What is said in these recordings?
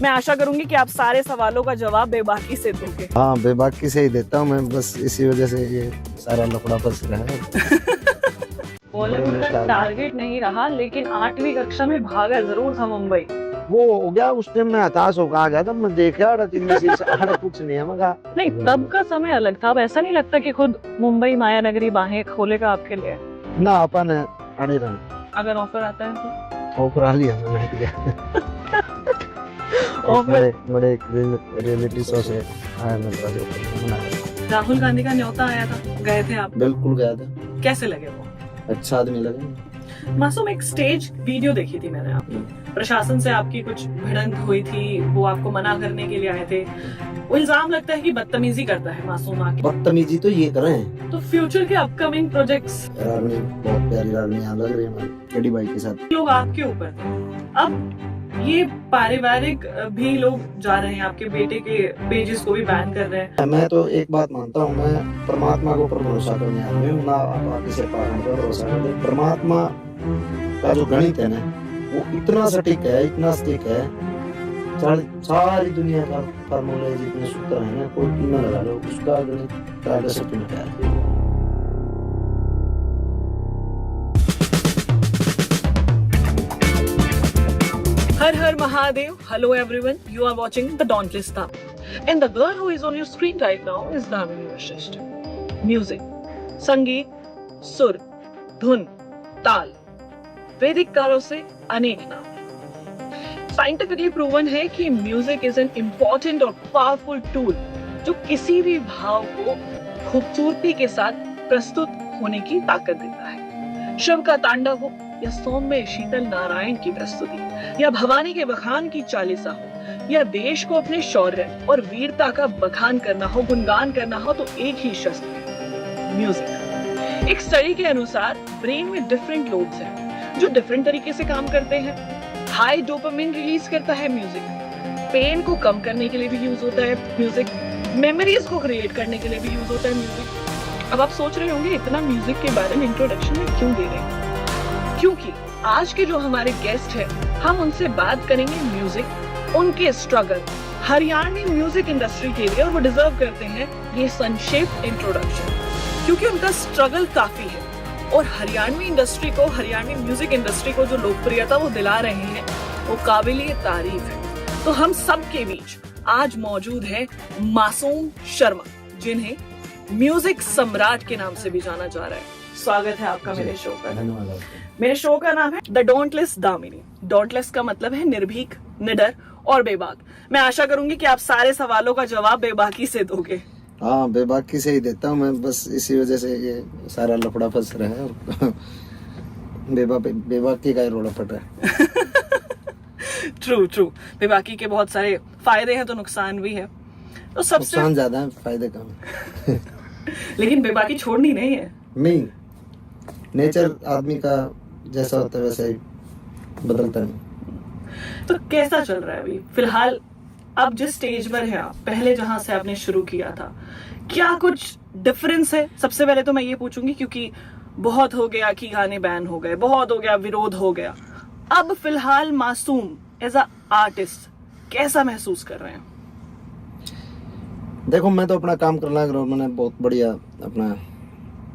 मैं आशा करूंगी कि आप सारे सवालों का जवाब बेबाकी से दोगे। हाँ, बेबाकी से ही देता हूँ मैं, बस इसी वजह से ये सारा लफड़ा फंस रहा है। बॉलीवुड का टारगेट नहीं रहा, लेकिन 8वीं कक्षा में भागा जरूर था मुंबई। वो हो गया उस टाइम मैं हताश होकर आ गया था, मैं देखा कुछ नहीं है मगा। नहीं, तब का समय अलग था। अब ऐसा नहीं लगता कि खुद मुंबई माया नगरी बाहें खोलेगा आपके लिए? ना अपन अड़े रहे। अगर ऑफर आता है तो ऑफर आ लिया मैंने। ऑफर बड़े रियलिटी शो से आया मेरे पास। राहुल गांधी का न्योता आया था, गए थे आप? बिल्कुल गया था। कैसे लगे वो? अच्छा आदमी लगे। मासूम, एक स्टेज वीडियो देखी थी मैंने आपकी, प्रशासन से आपकी कुछ भिड़ंत हुई थी, वो आपको मना करने के लिए आए थे। वो इल्जाम लगता है कि बदतमीजी करता है मासूम आके। बदतमीजी तो ये कर रहे हैं। तो फ्यूचर के अपकमिंग प्रोजेक्ट्स? रानी बहुत प्यारी रानी यहाँ लग रही है हमारी केडी बाई के साथ। लोग आपके ऊपर थे, अब ये पारिवारिक भी लोग जा रहे हैं, आपके बेटे के पेजेस को भी बैन कर रहे हैं। मैं तो एक बात मानता हूँ, मैं परमात्मा के ऊपर भरोसा करने आदमी हूँ, ना आप किसी पर भरोसा करते। परमात्मा का जो गणित है ना, वो इतना सटीक है, इतना सटीक है। सारी दुनिया का फार्मूले जितने सूत्र है ना, कोई भी ना लगा लो, उसका गणित कायदे से पिन है। Har Har Mahadev. Hello everyone. You are watching the Dauntless Dam. And the girl who is on your screen right now is Damini Vashisht. Music, संगीत, सुर, धुन, ताल, वैदिक कालों से अनेक नाम। साइंटिफिकली प्रूवन है कि म्यूजिक इज एन इम्पोर्टेंट और पावरफुल टूल जो किसी भी भाव को खूबसूरती के साथ प्रस्तुत होने की ताकत देता है। शिव का तांडव हो या सौम्य शीतल नारायण की प्रस्तुति, या भवानी के बखान की चालीसा हो, या देश को अपने शौर्य और वीरता का बखान करना हो, गुणगान करना हो, तो एक ही शस्त्र है, म्यूजिक। एक स्टडी के अनुसार ब्रेन में डिफरेंट लोब्स हैं जो डिफरेंट तरीके से काम करते हैं। हाई डोपामिन रिलीज करता है म्यूजिक, पेन को कम करने के लिए भी यूज होता है म्यूजिक, मेमोरीज को क्रिएट करने के लिए भी यूज होता है म्यूजिक। अब आप सोच रहे होंगे इतना म्यूजिक के बारे में इंट्रोडक्शन में क्यों दे रहे हैं? क्योंकि आज के जो हमारे गेस्ट हैं, हम उनसे बात करेंगे म्यूजिक, उनके स्ट्रगल, हरियाणवी म्यूजिक इंडस्ट्री के लिए, और वो डिजर्व करते हैं ये संक्षिप्त इंट्रोडक्शन, क्योंकि उनका स्ट्रगल काफी है और हरियाणवी इंडस्ट्री को, हरियाणवी म्यूजिक इंडस्ट्री को जो लोकप्रियता वो दिला रहे हैं, वो काबिले तारीफ है। तो हम सबके बीच आज मौजूद है मासूम शर्मा, जिन्हें म्यूजिक सम्राट के नाम से भी जाना जा रहा है। स्वागत है आपका मेरे शो पर। धन्यवाद। मेरे शो का नाम है द डोंटलेस दामिनी। डोंटलेस का मतलब है निर्भीक, निडर और बेबाक। मैं आशा करूंगी कि आप सारे सवालों का जवाब बेबाकी से दोगे। हाँ, बेबाकी से ही देता हूँ मैं, बस इसी वजह से ये सारा लफड़ा फंस रहा है और बेबाकी का ही रोड़ा पड़ रहा है। ट्रू। बेबाकी के बहुत सारे फायदे हैं तो नुकसान भी है। तो सबसे नुकसान ज्यादा है, फायदे कम है। लेकिन बेबाकी छोड़नी नहीं है। नहीं, नेचर आदमी का जैसा होता है वैसा ही बदलता नहीं। तो कैसा चल रहा है अभी फिलहाल? अब जिस स्टेज पर है आप, पहले जहां से आपने शुरू किया था, क्या कुछ डिफरेंस है? सबसे पहले तो मैं ये पूछूंगी, क्योंकि बहुत हो गया कि गाने बैन हो गए, बहुत हो गया विरोध हो गया, अब फिलहाल मासूम एज अ आर्टिस्ट कैसा महसूस कर रहे हैं? देखो, मैं तो अपना काम करना लग रहा हूँ, मैंने बहुत बढ़िया अपना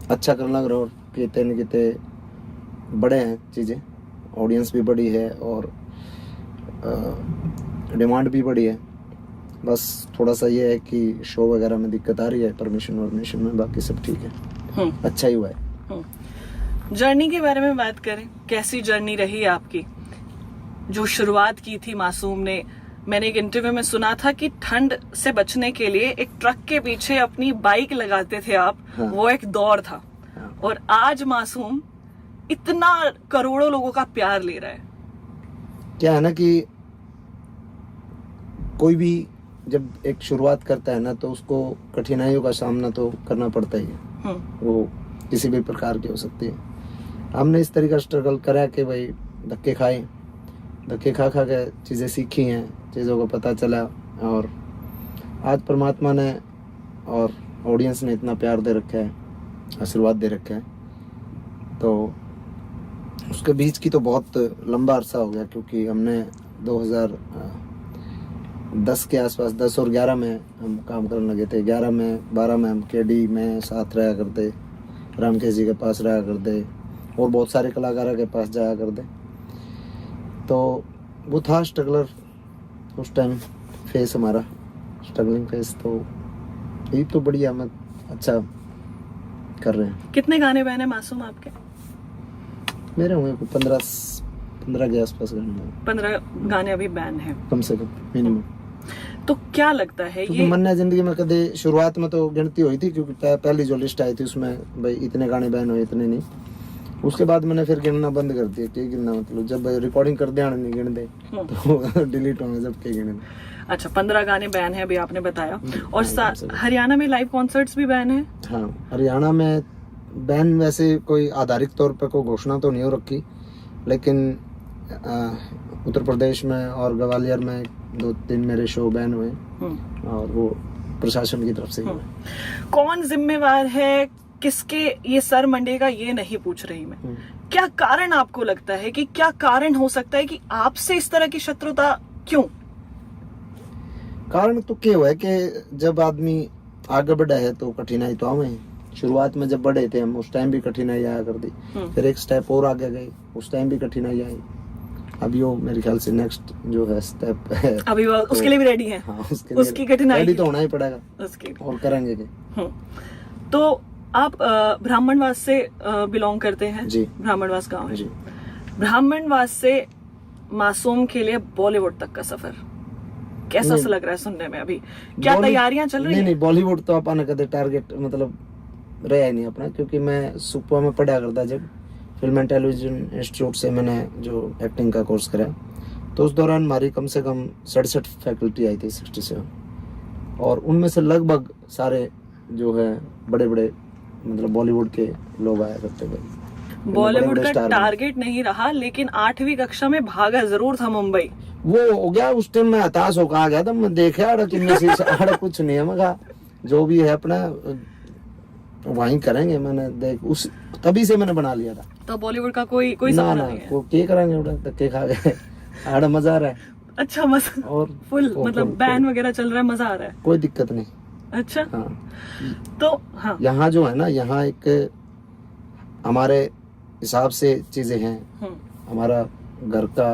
अच्छा करना लग रहा हूँ। कितने न कितने बड़े हैं चीज़ें, ऑडियंस भी बड़ी है और डिमांड भी बड़ी है। बस थोड़ा सा ये है कि शो वगैरह में दिक्कत आ रही है, परमिशन में, बाकी सब ठीक है। अच्छा ही हुआ है। जर्नी के बारे में बात करें, कैसी जर्नी रही आपकी? जो शुरुआत की थी मासूम ने, मैंने एक इंटरव्यू में सुना था कि ठंड से बचने के लिए एक ट्रक के पीछे अपनी बाइक लगाते थे आप। हाँ। वो एक दौर था। हाँ। और आज मासूम इतना करोड़ों लोगों का प्यार ले रहा है। क्या है ना कि कोई भी जब एक शुरुआत करता है ना, तो उसको कठिनाइयों का सामना तो करना पड़ता ही है। वो किसी भी प्रकार की हो सकती है। हमने इस तरीके का स्ट्रगल करा कि भाई धक्के खा के चीज़ें सीखी हैं, चीज़ों को पता चला, और आज परमात्मा ने और ऑडियंस ने इतना प्यार दे रखा है, आशीर्वाद दे रखा है, तो उसके बीच की तो बहुत लंबा अरसा हो गया, क्योंकि हमने 10 के आसपास, 10 और 11 में हम काम करने लगे थे। 11 में 12 में हम केडी में साथ रहा करते, रामकेश जी के पास रहा करते और बहुत सारे कलाकारों के पास जाया करते। तो वो था स्ट्रगलर उस टाइम फेस, हमारा स्ट्रगलिंग फेस। तो यही तो बढ़िया, मैं अच्छा कर रहे हैं। कितने गाने बने मासूम आपके? मेरे हुए 15 के आसपास गाने। 15 गाने अभी बैन हैं कम से कम मिनिमम। तो क्या लगता है क्योंकि ये मन्ना जिंदगी में कदे शुरुआत में तो गिनती हुई थी, क्योंकि पहली जो लिस्ट आई थी उसमें भाई इतने गाने बैन हुए, इतने नहीं। उसके बाद मैंने फिर गिनना बंद कर दिया। क्या गिनना, मतलब जब रिकॉर्डिंग कर दिया नहीं गिन दे तो डिलीट होंगे जब के गिने। अच्छा, 15 गाने बैन है अभी आपने बताया। और हरियाणा में लाइव कॉन्सर्ट्स भी बैन है? हाँ, हरियाणा में बैन वैसे कोई आधारित तौर पे कोई घोषणा तो नहीं हो रखी, लेकिन उत्तर प्रदेश में और ग्वालियर में 2-3 मेरे शो बैन हुए और वो प्रशासन की तरफ से हुए। कौन जिम्मेवार है, किसके ये सर मंडेगा, ये नहीं पूछ रही मैं। क्या कारण आपको लगता है कि क्या कारण हो सकता है कि आपसे इस तरह की शत्रुता क्यों? कारण तो क्या है कि जब आदमी आगे बढ़ा है तो कठिनाई तो आवे। शुरुआत में जब बढ़े थे हम, उस टाइम भी कठिनाई आया करती। फिर एक स्टेप और आगे गए, उस टाइम भी कठिनाई आई। अभी वो मेरे ख्याल से नेक्स्ट जो है स्टेप है, अभी वो तो, उसके लिए भी रेडी है। हाँ, उसकी कठिनाई रेडी तो होना ही पड़ेगा उसके। और करेंगे कि। तो आप ब्राह्मणवास से बिलोंग करते हैं जी। ब्राह्मणवास गांव है जी। ब्राह्मणवास से मासूम के लिए बॉलीवुड तक का सफर कैसा सा लग रहा है सुनने में? अभी क्या तैयारियां चल रही हैं? नहीं, बॉलीवुड तो अपन कदे टारगेट मतलब रहा ही नहीं अपना, क्योंकि मैं सुपा में पढ़ा करता जब फिल्म एंड टेलीविजन इंस्टीट्यूट से मैंने जो एक्टिंग का कोर्स करा, तो उस दौरान हमारी कम से कम 67 फैकल्टी आई थी, 67। और उनमें से लगभग सारे जो है बड़े बड़े मतलब बॉलीवुड के लोग आया करते थे। बॉलीवुड का टारगेट नहीं रहा, लेकिन 8वीं कक्षा में भागा जरूर था मुंबई। वो हो गया उस टाइम में हताश होकर आ गया था। मैं देखा कुछ नहीं है, मगर जो भी है अपना वहीं करेंगे। मैंने देख उस तभी से मैंने बना लिया था। तो बॉलीवुड का कोई सपना नहीं है? को क्या करेंगे, उड़ा धक्के खा गए। आड़ा मजा आ रहा है। अच्छा, मजा और फुल मतलब बैंड वगैरह चल रहा है, मजा आ रहा है, कोई दिक्कत नहीं। अच्छा, हाँ। तो हाँ, यहाँ जो है ना, यहाँ एक हमारे हिसाब से चीजें हैं। हमारा घर का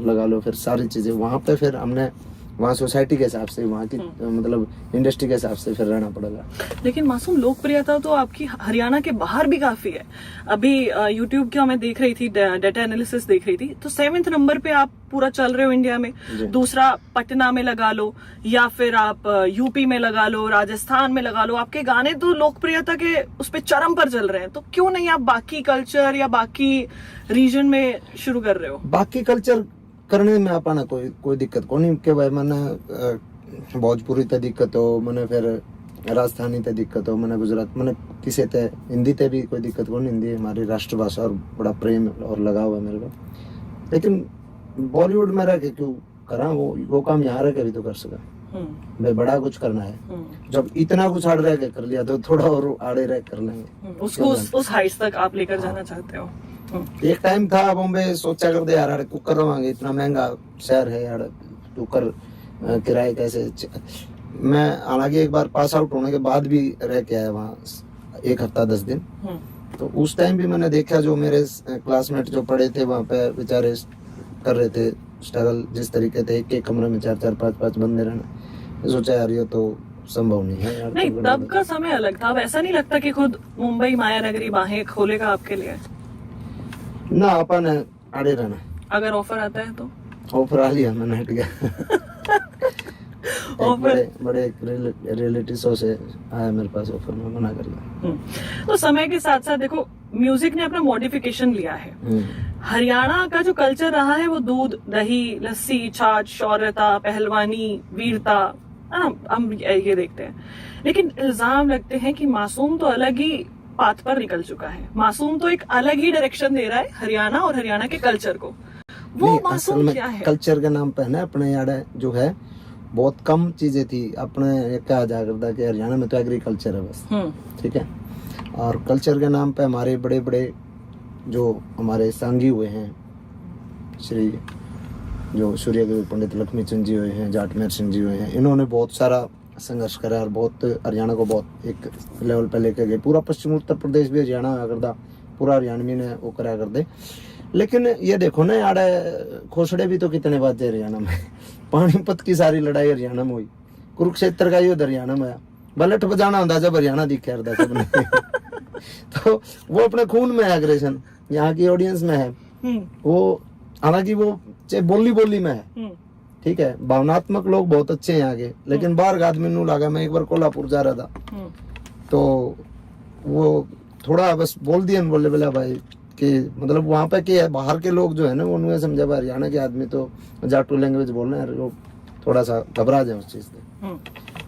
लगा लो, फिर सारी चीजें वहाँ पे, फिर हमने वहाँ सोसाइटी के हिसाब से, वहाँ की मतलब इंडस्ट्री के हिसाब से फिर रहना पड़ेगा। लेकिन मासूम लोकप्रियता तो आपकी हरियाणा के बाहर भी काफी है। अभी यूट्यूब का मैं देख रही थी, डाटा एनालिसिस देख रही थी, तो 7वें नंबर पे आप पूरा चल रहे हो इंडिया में। दूसरा पटना में लगा लो, या फिर आप यूपी में लगा लो, राजस्थान में लगा लो। आपके गाने तो लोकप्रियता के उस पे चरम पर चल रहे हैं। तो क्यों नहीं आप बाकी कल्चर या बाकी रीजन में शुरू कर रहे हो? बाकी कल्चर करने में अपना कोई दिक्कत को नहीं के भाई। मैंने भोजपुरी ते दिक्कत हो, मैंने फिर राजस्थानी ते दिक्कत हो, मैंने गुजरात, मैंने किसी ते हिंदी ते भी कोई दिक्कत को नहीं। हिंदी हमारी राष्ट्रभाषा और बड़ा प्रेम और लगाव है मेरे को। लेकिन बॉलीवुड में रह के क्यों करा, वो काम यहाँ रह के भी तो कर सका। भाई बड़ा कुछ करना है, जब इतना कुछ आड़ रह के कर लिया तो थोड़ा और आड़े रह कर लेंगे। उसको उस हाइट्स तक आप लेकर जाना चाहते हो? एक टाइम था बॉम्बे, सोचा करते यार कुकर रवांगे, इतना महंगा शहर है यार, कुकर किराए कैसे। मैं हालांकि एक बार पास आउट होने के बाद भी रह के आया वहाँ 1 हफ्ता 10 दिन। तो उस टाइम भी मैंने देखा जो मेरे क्लासमेट जो पढ़े थे वहाँ पे बेचारे कर रहे थे स्ट्रगल, जिस तरीके थे एक कमरे में 4-4, 5-5 बंदे रहना। सोचा यार ये तो संभव नहीं है यार। नहीं, तब का समय अलग था। अब ऐसा नहीं लगता कि खुद मुंबई माया नगरी बाहें खोलेगा आपके लिए? ना, अपन आड़े रहना। अगर ऑफर आता है तो? ऑफर आ लिया, मैंने हट गया। बड़े रियलिटी शो से आया मेरे पास ऑफर, में मना कर दिया। तो समय के साथ साथ देखो, म्यूजिक ने अपना मॉडिफिकेशन लिया है। हरियाणा का जो कल्चर रहा है वो दूध, दही, लस्सी, छाछ, शौर्यता, पहलवानी, वीरता, हम ये देखते हैं। लेकिन इल्जाम लगते हैं कि मासूम तो अलग ही पाथ पर निकल चुका है। मासूम तो एक अलग ही डायरेक्शन दे रहा है हरियाणा और हरियाणा के कल्चर को। वो मासूम क्या है? कल्चर के नाम पे है ना, अपने यहाँ जो है बहुत कम चीजें थी। अपने क्या जा करता कि हरियाणा में तो एग्रीकल्चर है बस, ठीक है। और कल्चर के नाम पे हमारे बड़े बड़े जो हमारे सांगी हुए हैं, श्री जो सूर्य पंडित लक्ष्मीचंद जी हुए हैं, जाट मेहर सिंह जी हुए हैं, इन्होंने बहुत सारा संघर्ष करा और बहुत हरियाणा को बहुत एक लेवल पे लेके गए। पूरा पश्चिम उत्तर प्रदेश भी हरियाणा आया करता, पूरा हरियाणवी ने वो करा कर दे। लेकिन ये देखो ना यार, खोसड़े भी तो कितने बाजे हरियाणा में। पानीपत की सारी लड़ाई हरियाणा में हुई, कुरुक्षेत्र का युद्ध हरियाणा में आया। बलट बजाना होता जब हरियाणा दिखे हरदा सबने। तो वो अपने खून में है एग्रेशन, यहाँ की ऑडियंस में है वो, हालांकि वो बोली में है, ठीक है। भावनात्मक लोग बहुत अच्छे हैं यहाँ के, लेकिन बाहर का आदमी नू लगा। मैं एक बार कोल्हापुर जा रहा था, तो वो थोड़ा बस बोल दिया, बोले बोला भाई कि मतलब वहाँ पे क्या है, बाहर के लोग जो है ना वो उन्हें समझा हरियाणा के आदमी तो जाटू लैंग्वेज बोल रहे हैं, वो थोड़ा सा घबरा जाए उस चीज से।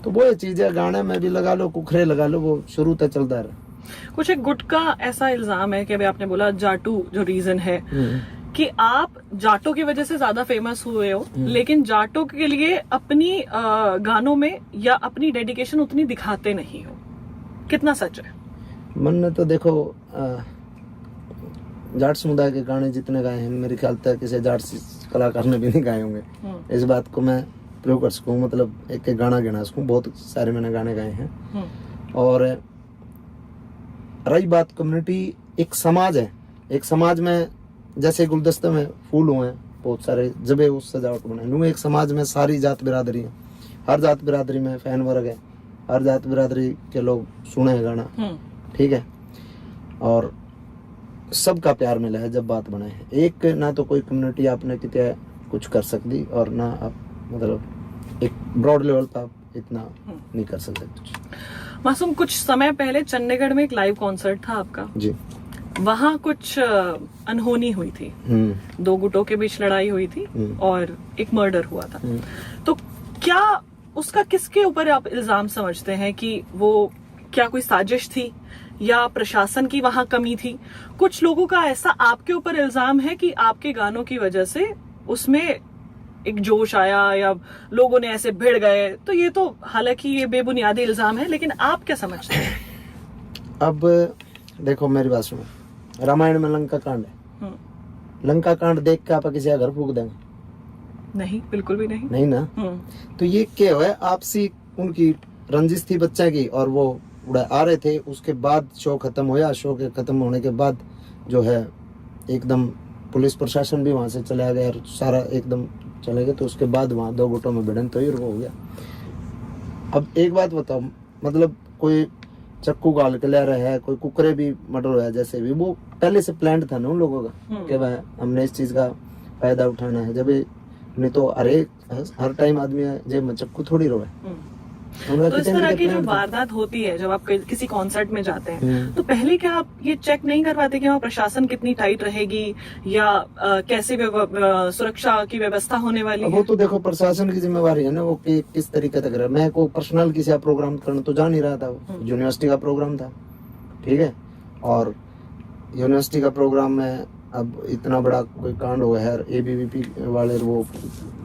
तो वो ये चीज है, गाने में भी लगा लो, कुखरे लगा लो, वो शुरू तक चलता रहा। कुछ एक गुट का ऐसा इल्जाम है कि अभी आपने बोला जाटू जो रीजन है कि आप जाटों की वजह से ज्यादा फेमस हुए हो, लेकिन जाटों के लिए अपनी गानों में या अपनी डेडिकेशन उतनी दिखाते नहीं हो, कितना सच है? मन ने तो देखो जाट समुदाय के गाने जितने गाए हैं, मेरे ख्याल तक किसी जाट कलाकार ने भी नहीं गाए होंगे। इस बात को मैं प्रयोग कर सकूं, मतलब एक गाना गिना सकूं, बहुत सारे मैंने गाने गाए हैं। और रही बात कम्युनिटी, एक समाज है, एक समाज में जैसे गुलदस्ते में फूल हुए हैं बहुत सारे, जब उस सजावट बनाए, एक समाज में सारी जात बिरादरी है, हर जात बिरादरी में फैन वर्ग है, हर जात बिरादरी के लोग सुने हैं गाना, ठीक है। और सबका प्यार मिला है जब बात बनाए है। एक ना तो कोई कम्युनिटी आपने कितने कुछ कर सकती, और ना आप मतलब एक ब्रॉड लेवल पर आप इतना नहीं कर सकते कुछ। मासूम, कुछ समय पहले चंडीगढ़ में एक लाइव कॉन्सर्ट था आपका जी, वहाँ कुछ अनहोनी हुई थी, दो गुटों के बीच लड़ाई हुई थी और एक मर्डर हुआ था। तो क्या उसका किसके ऊपर आप इल्जाम समझते हैं कि वो क्या कोई साजिश थी या प्रशासन की वहां कमी थी? कुछ लोगों का ऐसा आपके ऊपर इल्जाम है कि आपके गानों की वजह से उसमें एक जोश आया या लोगों ने ऐसे भिड़ गए। तो ये तो हालांकि ये बेबुनियादी इल्जाम है, लेकिन आप क्या समझते हैं? अब देखो मेरी बात सुनो, रामायण में लंका कांड है, लंका कांड देख के आप किसी का घर फूक देंगे? नहीं, बिल्कुल भी नहीं। नहीं ना। तो ये क्या है, आपसी उनकी रंजिश थी बच्चे की, और वो उड़ा आ रहे थे। उसके बाद शो खत्म होया, शो के खत्म होने के बाद जो है एकदम पुलिस प्रशासन भी वहां से चला गया और सारा एकदम चले गए। तो उसके बाद वहां दो गुटों में भिड़ंत हुई और वो हो गया। अब एक बात बताओ, मतलब कोई चक्कू गाल के ले रहा है, कोई कुकरे भी मर्डर हुआ, जैसे भी वो पहले से प्लान था ना उन लोगों का कि भाई हमने इस चीज का फायदा उठाना है। जब नहीं तो अरे हर टाइम आदमी जेब में चक्कू थोड़ी रोए। तो इस तरह की जो वारदात होती है जब आप किसी कॉन्सर्ट में जाते हैं, तो पहले क्या आप ये चेक नहीं करवाते कि वहाँ प्रशासन कितनी टाइट रहेगी या कैसे सुरक्षा की व्यवस्था होने वाली है? वो तो देखो प्रशासन की जिम्मेवारी है ना, वो किस तरीके तक रहा। मैं को पर्सनल किसी प्रोग्राम करना तो जा नहीं रहा था, वो यूनिवर्सिटी का प्रोग्राम था, ठीक है। और यूनिवर्सिटी का प्रोग्राम में अब इतना बड़ा कोई कांड हुआ है, ABVP वाले वो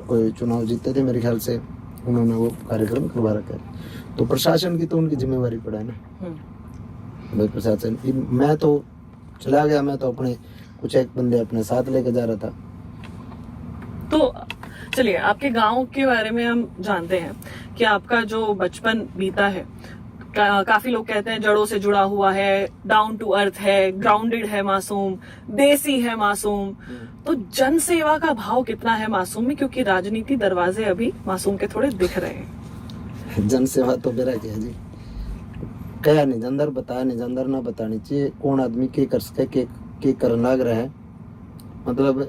कोई चुनाव जीते थे मेरे ख्याल से, उन्होंने वो कार्यक्रम करवा रखा है। तो प्रशासन की तो उनकी जिम्मेवारी पड़ा है ना भाई। प्रशासन, मैं तो चला गया, मैं तो अपने कुछ एक बंदे अपने साथ लेके जा रहा था। तो चलिए आपके गांव के बारे में हम जानते हैं कि आपका जो बचपन बीता है काफी लोग कहते हैं जड़ों से जुड़ा हुआ है, डाउन टू अर्थ है, ग्राउंडेड है मासूम, देसी है मासूम। तो जन सेवा का भाव कितना है मासूम में? क्योंकि राजनीति दरवाजे अभी मासूम के थोड़े दिख रहे हैं। जन सेवा तो मेरा क्या जी, कया नहीं अंदर बताया नहीं, अंदर ना बतानी चाहिए कौन आदमी के कर सके के करने लग रहा है। मतलब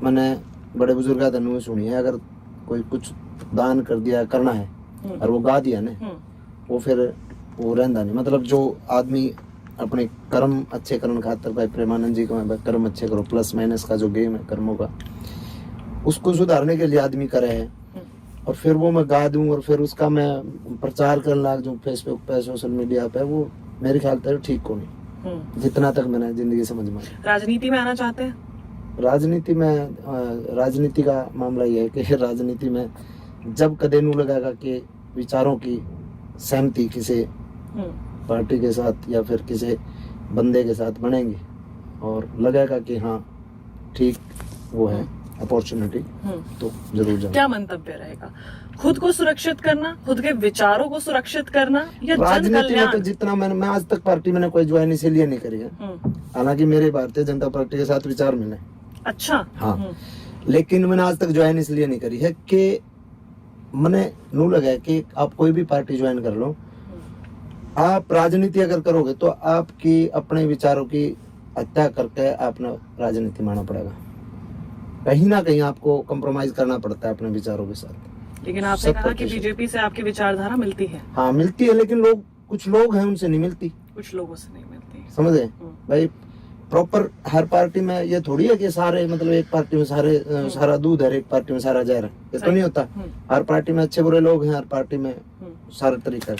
मैंने बड़े बुजुर्ग का सुनी है, अगर कोई कुछ दान कर दिया करना है और वो गा दिया ना, वो फिर वो रहता नहीं। मतलब जो आदमी अपने कर्म अच्छे करने खातर, भाई प्रेमानंद जी को कर्म अच्छे करो, प्लस माइनस का जो गेम है कर्मों का, उसको सुधारने के लिए आदमी करे है। और फिर वो मैं गा दूं और फिर उसका मैं प्रचार करने लग जाऊं फेसबुक पे, सोशल मीडिया पे, वो मेरे ख्याल से ठीक को नहीं। जितना तक मैंने जिंदगी समझ में। राजनीति में आना चाहते हैं? राजनीति का मामला ये है कि राजनीति में जब कदे नू लगेगा कि विचारों की सहमति किसी पार्टी के साथ या फिर किसी बंदे के साथ बनेंगे और लगेगा कि हाँ ठीक वो है, अपॉर्चुनिटी तो जरूर जाऊँ। क्या मंतव्य रहेगा? खुद को सुरक्षित करना, खुद के विचारों को सुरक्षित करना, या जन राजनीति में कल्याण? तो जितना मैं आज तक पार्टी मैंने कोई ज्वाइन इसीलिए नहीं करी है, हालांकि मेरे भारतीय जनता पार्टी के साथ विचार मिले। अच्छा। हाँ, लेकिन मैंने आज तक ज्वाइन इसलिए नहीं करी है कि मैंने नू लगा है कि आप कोई भी पार्टी ज्वाइन कर लो, आप राजनीति अगर करोगे तो आपकी अपने विचारों की हत्या करके आपने राजनीति मानना पड़ेगा। कहीं ना कहीं आपको कंप्रोमाइज करना पड़ता है अपने विचारों के साथ। लेकिन आपने कहा कि बीजेपी से आपकी विचारधारा मिलती है। हाँ मिलती है, लेकिन कुछ लोग हैं उनसे नहीं मिलती, कुछ लोगों से नहीं मिलती। समझे भाई? प्रॉपर हर पार्टी में ये थोड़ी है कि सारे मतलब एक पार्टी में सारा दूध है, एक पार्टी में सारा जहर है, ये तो नहीं होता। हर पार्टी में अच्छे बुरे लोग हैं, हर पार्टी में सारे तरीका है।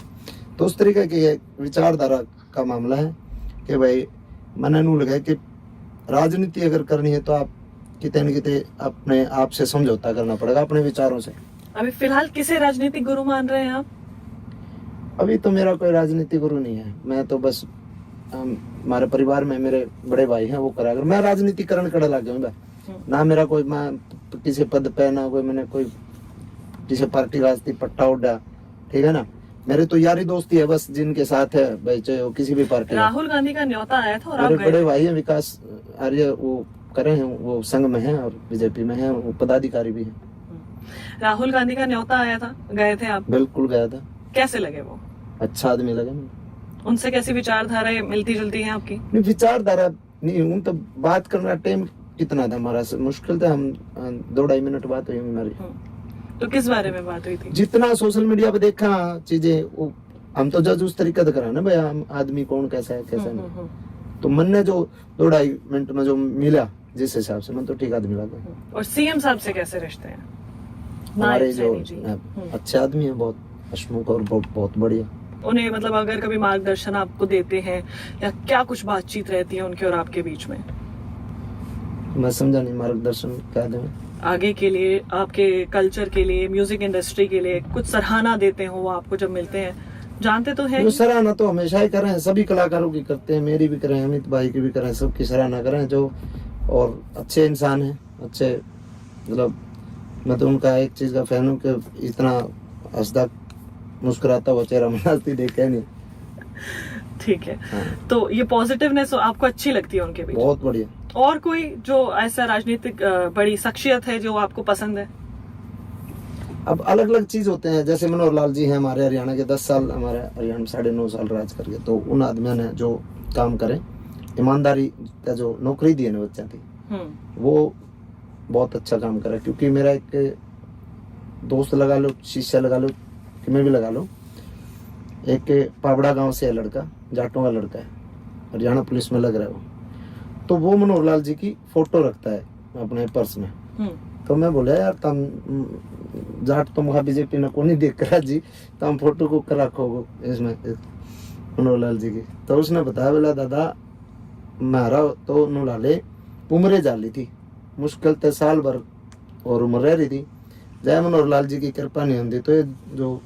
तो उस तरीके की विचारधारा का मामला है कि भाई मैंने नू लगा कि राजनीति अगर करनी है तो आप कितने न कितने अपने आप से समझौता करना पड़ेगा, अपने विचारों से। अभी फिलहाल किसे राजनीतिक गुरु मान रहे हैं आप? अभी तो मेरा कोई राजनीतिक गुरु नहीं है, मैं तो बस हमारे परिवार में मेरे बड़े भाई हैं वो करा कर, मैं राजनीतिकरण करने लग गया ना। मेरा कोई मैं किसी पद पे ना कोई मैंने कोई किसी पार्टी वास्ते पट्टा उड़ा, ठीक है ना। मेरे तो यारी दोस्ती है बस जिनके साथ है भाई, चाहे वो किसी भी पार्टी। राहुल गांधी का न्योता आया था और आप मेरे गए बड़े थे। भाई है विकास आर्य, वो करे हैं, वो संघ में है और बीजेपी में है, वो पदाधिकारी भी है। राहुल गांधी का न्योता आया था, गए थे आप? बिल्कुल गया था। कैसे लगे वो? अच्छा आदमी लगे मुझे। उनसे कैसी विचारधाराएं मिलती जुलती हैं आपकी? नहीं विचारधारा नहीं, उन तो बात करना टाइम कितना था हमारा, मुश्किल था, हम 2-2.5 मिनट बात हुई हमारी। तो किस बारे में बात हुई थी? जितना सोशल मीडिया पे देखा चीजें, वो हम तो जज उस तरीके से करा ना भाई, हम आदमी कौन कैसा है कैसा नहीं। तो मन ने जो 2-2.5 मिनट में जो मिला जिस हिसाब से, मन तो ठीक आदमी लगा। और सीएम साहब से कैसे रिश्ते हैं? हमारे जो अच्छे आदमी है, बहुत हसमुख और बहुत बढ़िया। उन्हें मतलब अगर कभी मार्गदर्शन आपको देते हैं या क्या कुछ बातचीत रहती है उनके और आपके बीच में? मैं समझा नहीं, मार्गदर्शन क्या दें? आगे के लिए, आपके कल्चर के लिए, म्यूजिक इंडस्ट्री के लिए कुछ सराहना देते हो वो आपको जब मिलते हैं? जानते तो है सराहना तो हमेशा ही करें, सभी कलाकारों की करते हैं, मेरी भी करें, अमित भाई की भी करें, सबकी सराहना करें जो और अच्छे इंसान हैं, अच्छे मतलब मैं तो उनका एक चीज का फैन हूँ कि इतना हंसदा मुस्कुराता हुआ चेहरा मैंने देखा नहीं। ठीक है। हाँ। तो ये पॉजिटिवनेस आपको अच्छी लगती है उनके बीच? बहुत बढ़िया। और कोई जो ऐसा राजनीतिक बड़ी शख्सियत है जो आपको पसंद है? अब अलग अलग चीज होते हैं, जैसे मनोहर लाल जी हैं हमारे हरियाणा के, 10 साल हमारे हरियाणा में 9.5 साल राज करके, तो उन आदमियों ने जो काम करे, ईमानदारी का जो नौकरी दी है ना बच्चा थी, वो बहुत अच्छा काम करा। क्योंकि मेरा एक दोस्त लगा लो, शिष्य लगा लो, कि मैं भी लगा लो, एक पावड़ा गांव से है लड़का, जाटों का लड़का है, हरियाणा पुलिस में लग रहा है वो, तो वो मनोहर लाल जी की फोटो रखता है अपने पर्स में। तो मैं बोला यार तुम जाट तुम बीजेपी ने को नहीं देख करा जी, तो हम फोटो को रखो इसमें मनोहर लाल जी की। तो उसने बताया बोला दादा मारा तो नुलाले उम्रे जाली थी, मुश्किल ते साल भर और उम्र रह रही थी, जय मनोहर लाल जी की कृपा नहीं होती तो ये जो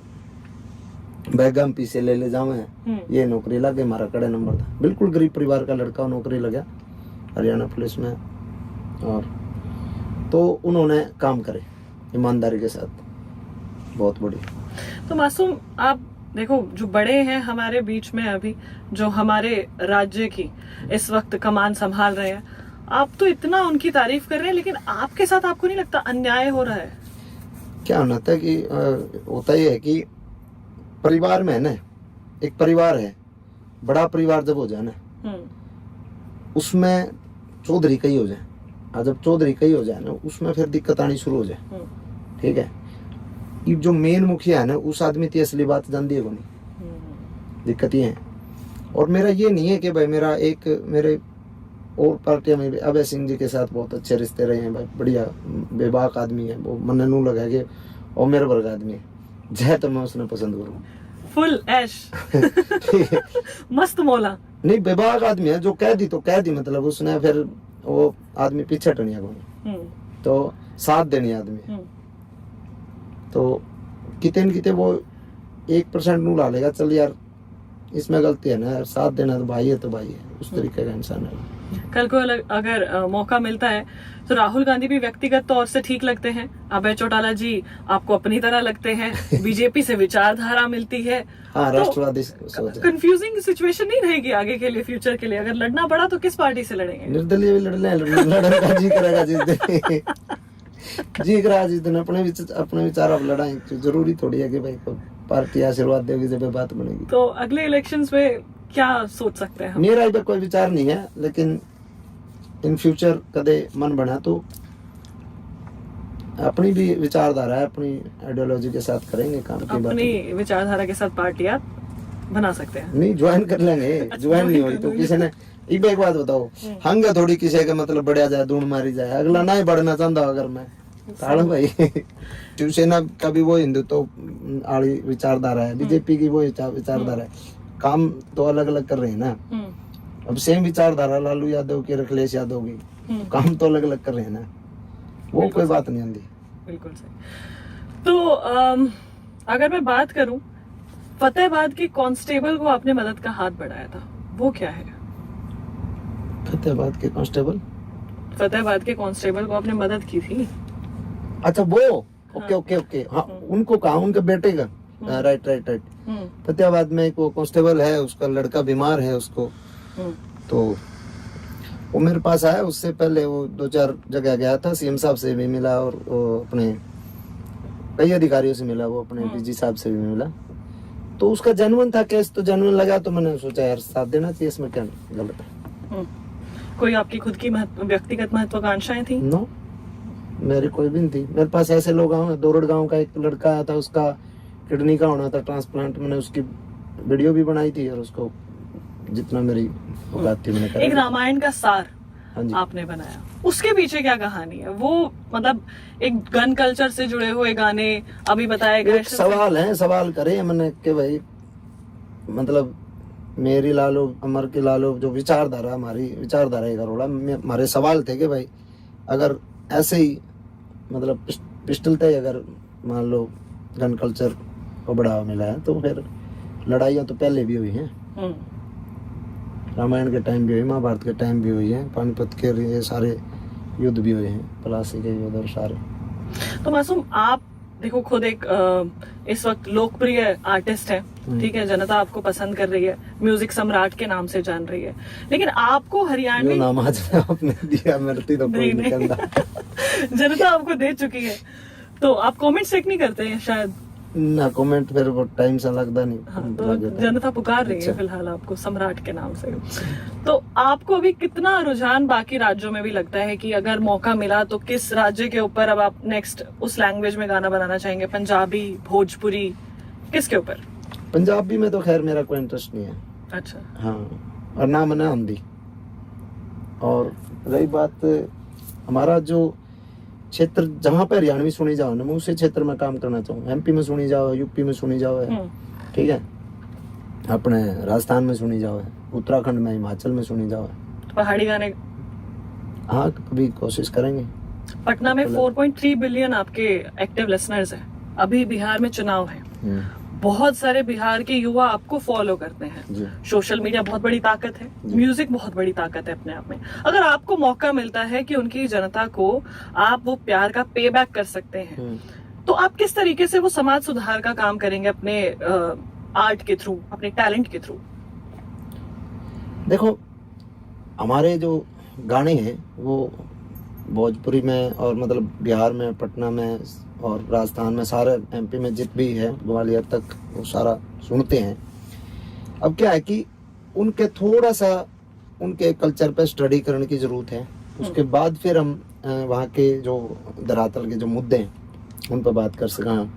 बैगम पीछे ले जाओ है, ये नौकरी लगे, हमारा कड़े नंबर था, बिल्कुल गरीब परिवार का लड़का, नौकरी लगा हरियाणा पुलिस में, और तो उन्होंने काम करे ईमानदारी के साथ, बहुत बढ़िया। तो मासूम आप देखो, जो बड़े हैं हमारे बीच में अभी, जो हमारे राज्य की इस वक्त कमान संभाल रहे हैं, आप तो इतना उनकी तारीफ कर रहे हैं, लेकिन आपके साथ आपको नहीं लगता अन्याय हो रहा है? क्या होना था कि होता ही है कि परिवार में है ना, एक परिवार है, बड़ा परिवार जब हो जाए ना, उसमें चौधरी कई हो जाए, और जब चौधरी कई हो जाए ना, उसमें फिर दिक्कत आनी शुरू हो जाए। ठीक है, ये जो मेन मुखिया है ना, उस आदमी की असली बात जानती है को नहीं, दिक्कत ये है। और मेरा ये नहीं है कि भाई मेरे और पार्टियां में अभय सिंह जी के साथ बहुत अच्छे रिश्ते रहे हैं भाई, बढ़िया बेबाक आदमी है वो, मन नू लगा के और मेरे वर्ग आदमी है, जय तो मैं उसने पसंद करूँ, फुल ऐश मस्त मौला नहीं, बेबाक आदमी है, जो कह दी तो कह दी, मतलब उसने फिर वो आदमी पीछे टनिया को तो साथ देनी आदमी, तो किते न किते वो 1% नू ला लेगा, चल यार इसमें गलती है ना यार, साथ देना तो भाई है, उस तरीके का इंसान है। कल को अगर मौका मिलता है तो राहुल गांधी भी व्यक्तिगत तौर से ठीक लगते हैं, अभय चौटाला जी आपको अपनी तरह लगते हैं, बीजेपी से विचारधारा मिलती है, हाँ, राष्ट्रवादी सोच है। कंफ्यूजिंग सिचुएशन नहीं रहेगी आगे के लिए, फ्यूचर के लिए? अगर लड़ना पड़ा तो किस पार्टी से लड़ेंगे? निर्दलीय भी लड़ने का जी करेगा जिस दिन जी करा जिस दिन अपने विचार आप लड़ाएं, तो जरूरी थोड़ी है कि भाई पार्टी आशीर्वाद देगी जब बात बनेगी। तो अगले इलेक्शंस में क्या सोच सकते हैं हम? मेरा इधर कोई विचार नहीं है, लेकिन इन फ्यूचर कदे मन बना तो अपनी भी विचारधारा है, अपनी आइडियोलॉजी के साथ करेंगे काम की बात। अपनी विचारधारा के साथ पार्टियां बना सकते हैं? नहीं, ज्वाइन कर लेंगे। ज्वाइन नहीं हुई तो किसी ने एक बात बताओ, हंगा थोड़ी किसी का मतलब बढ़िया जाए, ढूंढ मारी जाए, अगला ना ही बढ़ना चाहता अगर मैं ताड़ भाई। शिवसेना का भी वो हिंदुत्व आड़ी विचारधारा है, बीजेपी की वो विचारधारा है, काम तो अलग अलग कर रहे हैं ना। अब सेम विचारधारा लालू यादव की, अखिलेश यादव की, काम तो अलग अलग कर रहे हैं ना, वो कोई बात नहीं आती। बिल्कुल सही। तो अगर मैं बात करूं, फतेहाबाद के कांस्टेबल को आपने मदद का हाथ बढ़ाया था, वो क्या है? फतेहाबाद के कांस्टेबल? फतेहाबाद के कांस्टेबल को आपने मदद की थी? अच्छा वो, ओके ओके ओके, हाँ उनको कहा, उनके बेटे का, राइट राइट राइट। फतेहाबाद में एक वो कांस्टेबल है, उसका लड़का बीमार है, उसको तो वो मेरे पास आया। उससे पहले वो 2-4 जगह गया था, सीएम साहब से भी मिला और वो अपने कई अधिकारियों से मिला, वो अपने डीजी साहब से भी मिला। तो उसका जेन्युइन था केस, तो जेन्युइन लगा, तो मैंने सोचा यार साथ देना चाहिए, इसमें क्या गलत है। कोई आपकी खुद की व्यक्तिगत महत्वाकांक्षाएं थी? नो, मेरी कोई भी नहीं थी। मेरे पास ऐसे लोग आए, दोरड़ गांव का एक लड़का आया था, उसका किडनी का होना था ट्रांसप्लांट, मैंने उसकी वीडियो भी बनाई थी और उसको जितना मेरी औकात थी मैंने करा। एक रामायण का सार हाँ जी, आपने बनाया, उसके पीछे क्या कहानी है? वो मतलब एक गन कल्चर से जुड़े हुए गाने अभी बताए गए, एक सवाल है, सवाल करे मैंने कि भाई मतलब मेरी लालो अमर की लालो जो विचारधारा, हमारी विचारधारा एक करोड़ा, हमारे सवाल थे कि भाई अगर ऐसे ही मतलब पिस्टल थे, अगर मान लो गन कल्चर को बढ़ावा मिला है, तो फिर लड़ाइयाँ तो पहले भी हुई हैं, रामायण के टाइम भी हुई, महाभारत के टाइम भी हुई है, पानीपत के ये सारे युद्ध भी हुए हैं, पलासी के युद्ध और सारे। तो मासूम, आप देखो खुद एक इस वक्त लोकप्रिय आर्टिस्ट है, ठीक है, जनता आपको पसंद कर रही है, म्यूजिक सम्राट के नाम से जान रही है, लेकिन आपको हरियाणवी नाम आज आपने दिया, मिलती तो कोई नहीं कहता। जनता आपको दे चुकी है, तो आप कमेंट चेक नहीं करते हैं शायद? ना, कमेंट फिर वो टाइम से लगता नहीं। हाँ, तो जनता पुकार रही है फिलहाल आपको सम्राट के नाम से। तो आपको अभी कितना रुझान बाकी राज्यों में भी लगता है कि अगर मौका मिला तो किस राज्य के ऊपर अब आप नेक्स्ट उस लैंग्वेज में गाना बनाना चाहेंगे? पंजाबी, भोजपुरी, किसके ऊपर? पंजाबी में तो खैर मेरा कोई इंटरेस्ट नहीं है। अच्छा। हाँ, और ना मैंने हिंदी। और रही बात हमारा जो क्षेत्र जहाँ पे हरियाणवी सुनी जाओ ना, मैं उसी क्षेत्र में काम करना चाहूँ। एमपी में सुनी जाओ, यूपी में सुनी जाओ है, ठीक है, अपने राजस्थान में सुनी जाओ है, उत्तराखंड में, हिमाचल में सुनी जाओ है। पहाड़ी गाने? हाँ, कभी कोशिश करेंगे। पटना में 4.3 बिलियन आपके एक्टिव लिसनर्स हैं, अभी बिहार में चुनाव है, बहुत सारे बिहार के युवा आपको फॉलो करते हैं, सोशल मीडिया बहुत बड़ी ताकत है, म्यूजिक बहुत बड़ी ताकत है अपने आप में। अगर आपको मौका मिलता है कि उनकी जनता को आप वो प्यार का पे बैक कर सकते हैं, तो आप किस तरीके से वो समाज सुधार का काम करेंगे अपने आर्ट के थ्रू, अपने टैलेंट के थ्रू? देखो, हमारे जो गाने हैं वो भोजपुरी में और मतलब बिहार में, पटना में और राजस्थान में, सारे एमपी में जित भी है, ग्वालियर तक, वो सारा सुनते हैं। अब क्या है कि उनके थोड़ा सा उनके कल्चर पे स्टडी करने की जरूरत है, उसके बाद फिर हम वहाँ के जो धरातल के जो मुद्दे हैं उन पर बात कर सकें।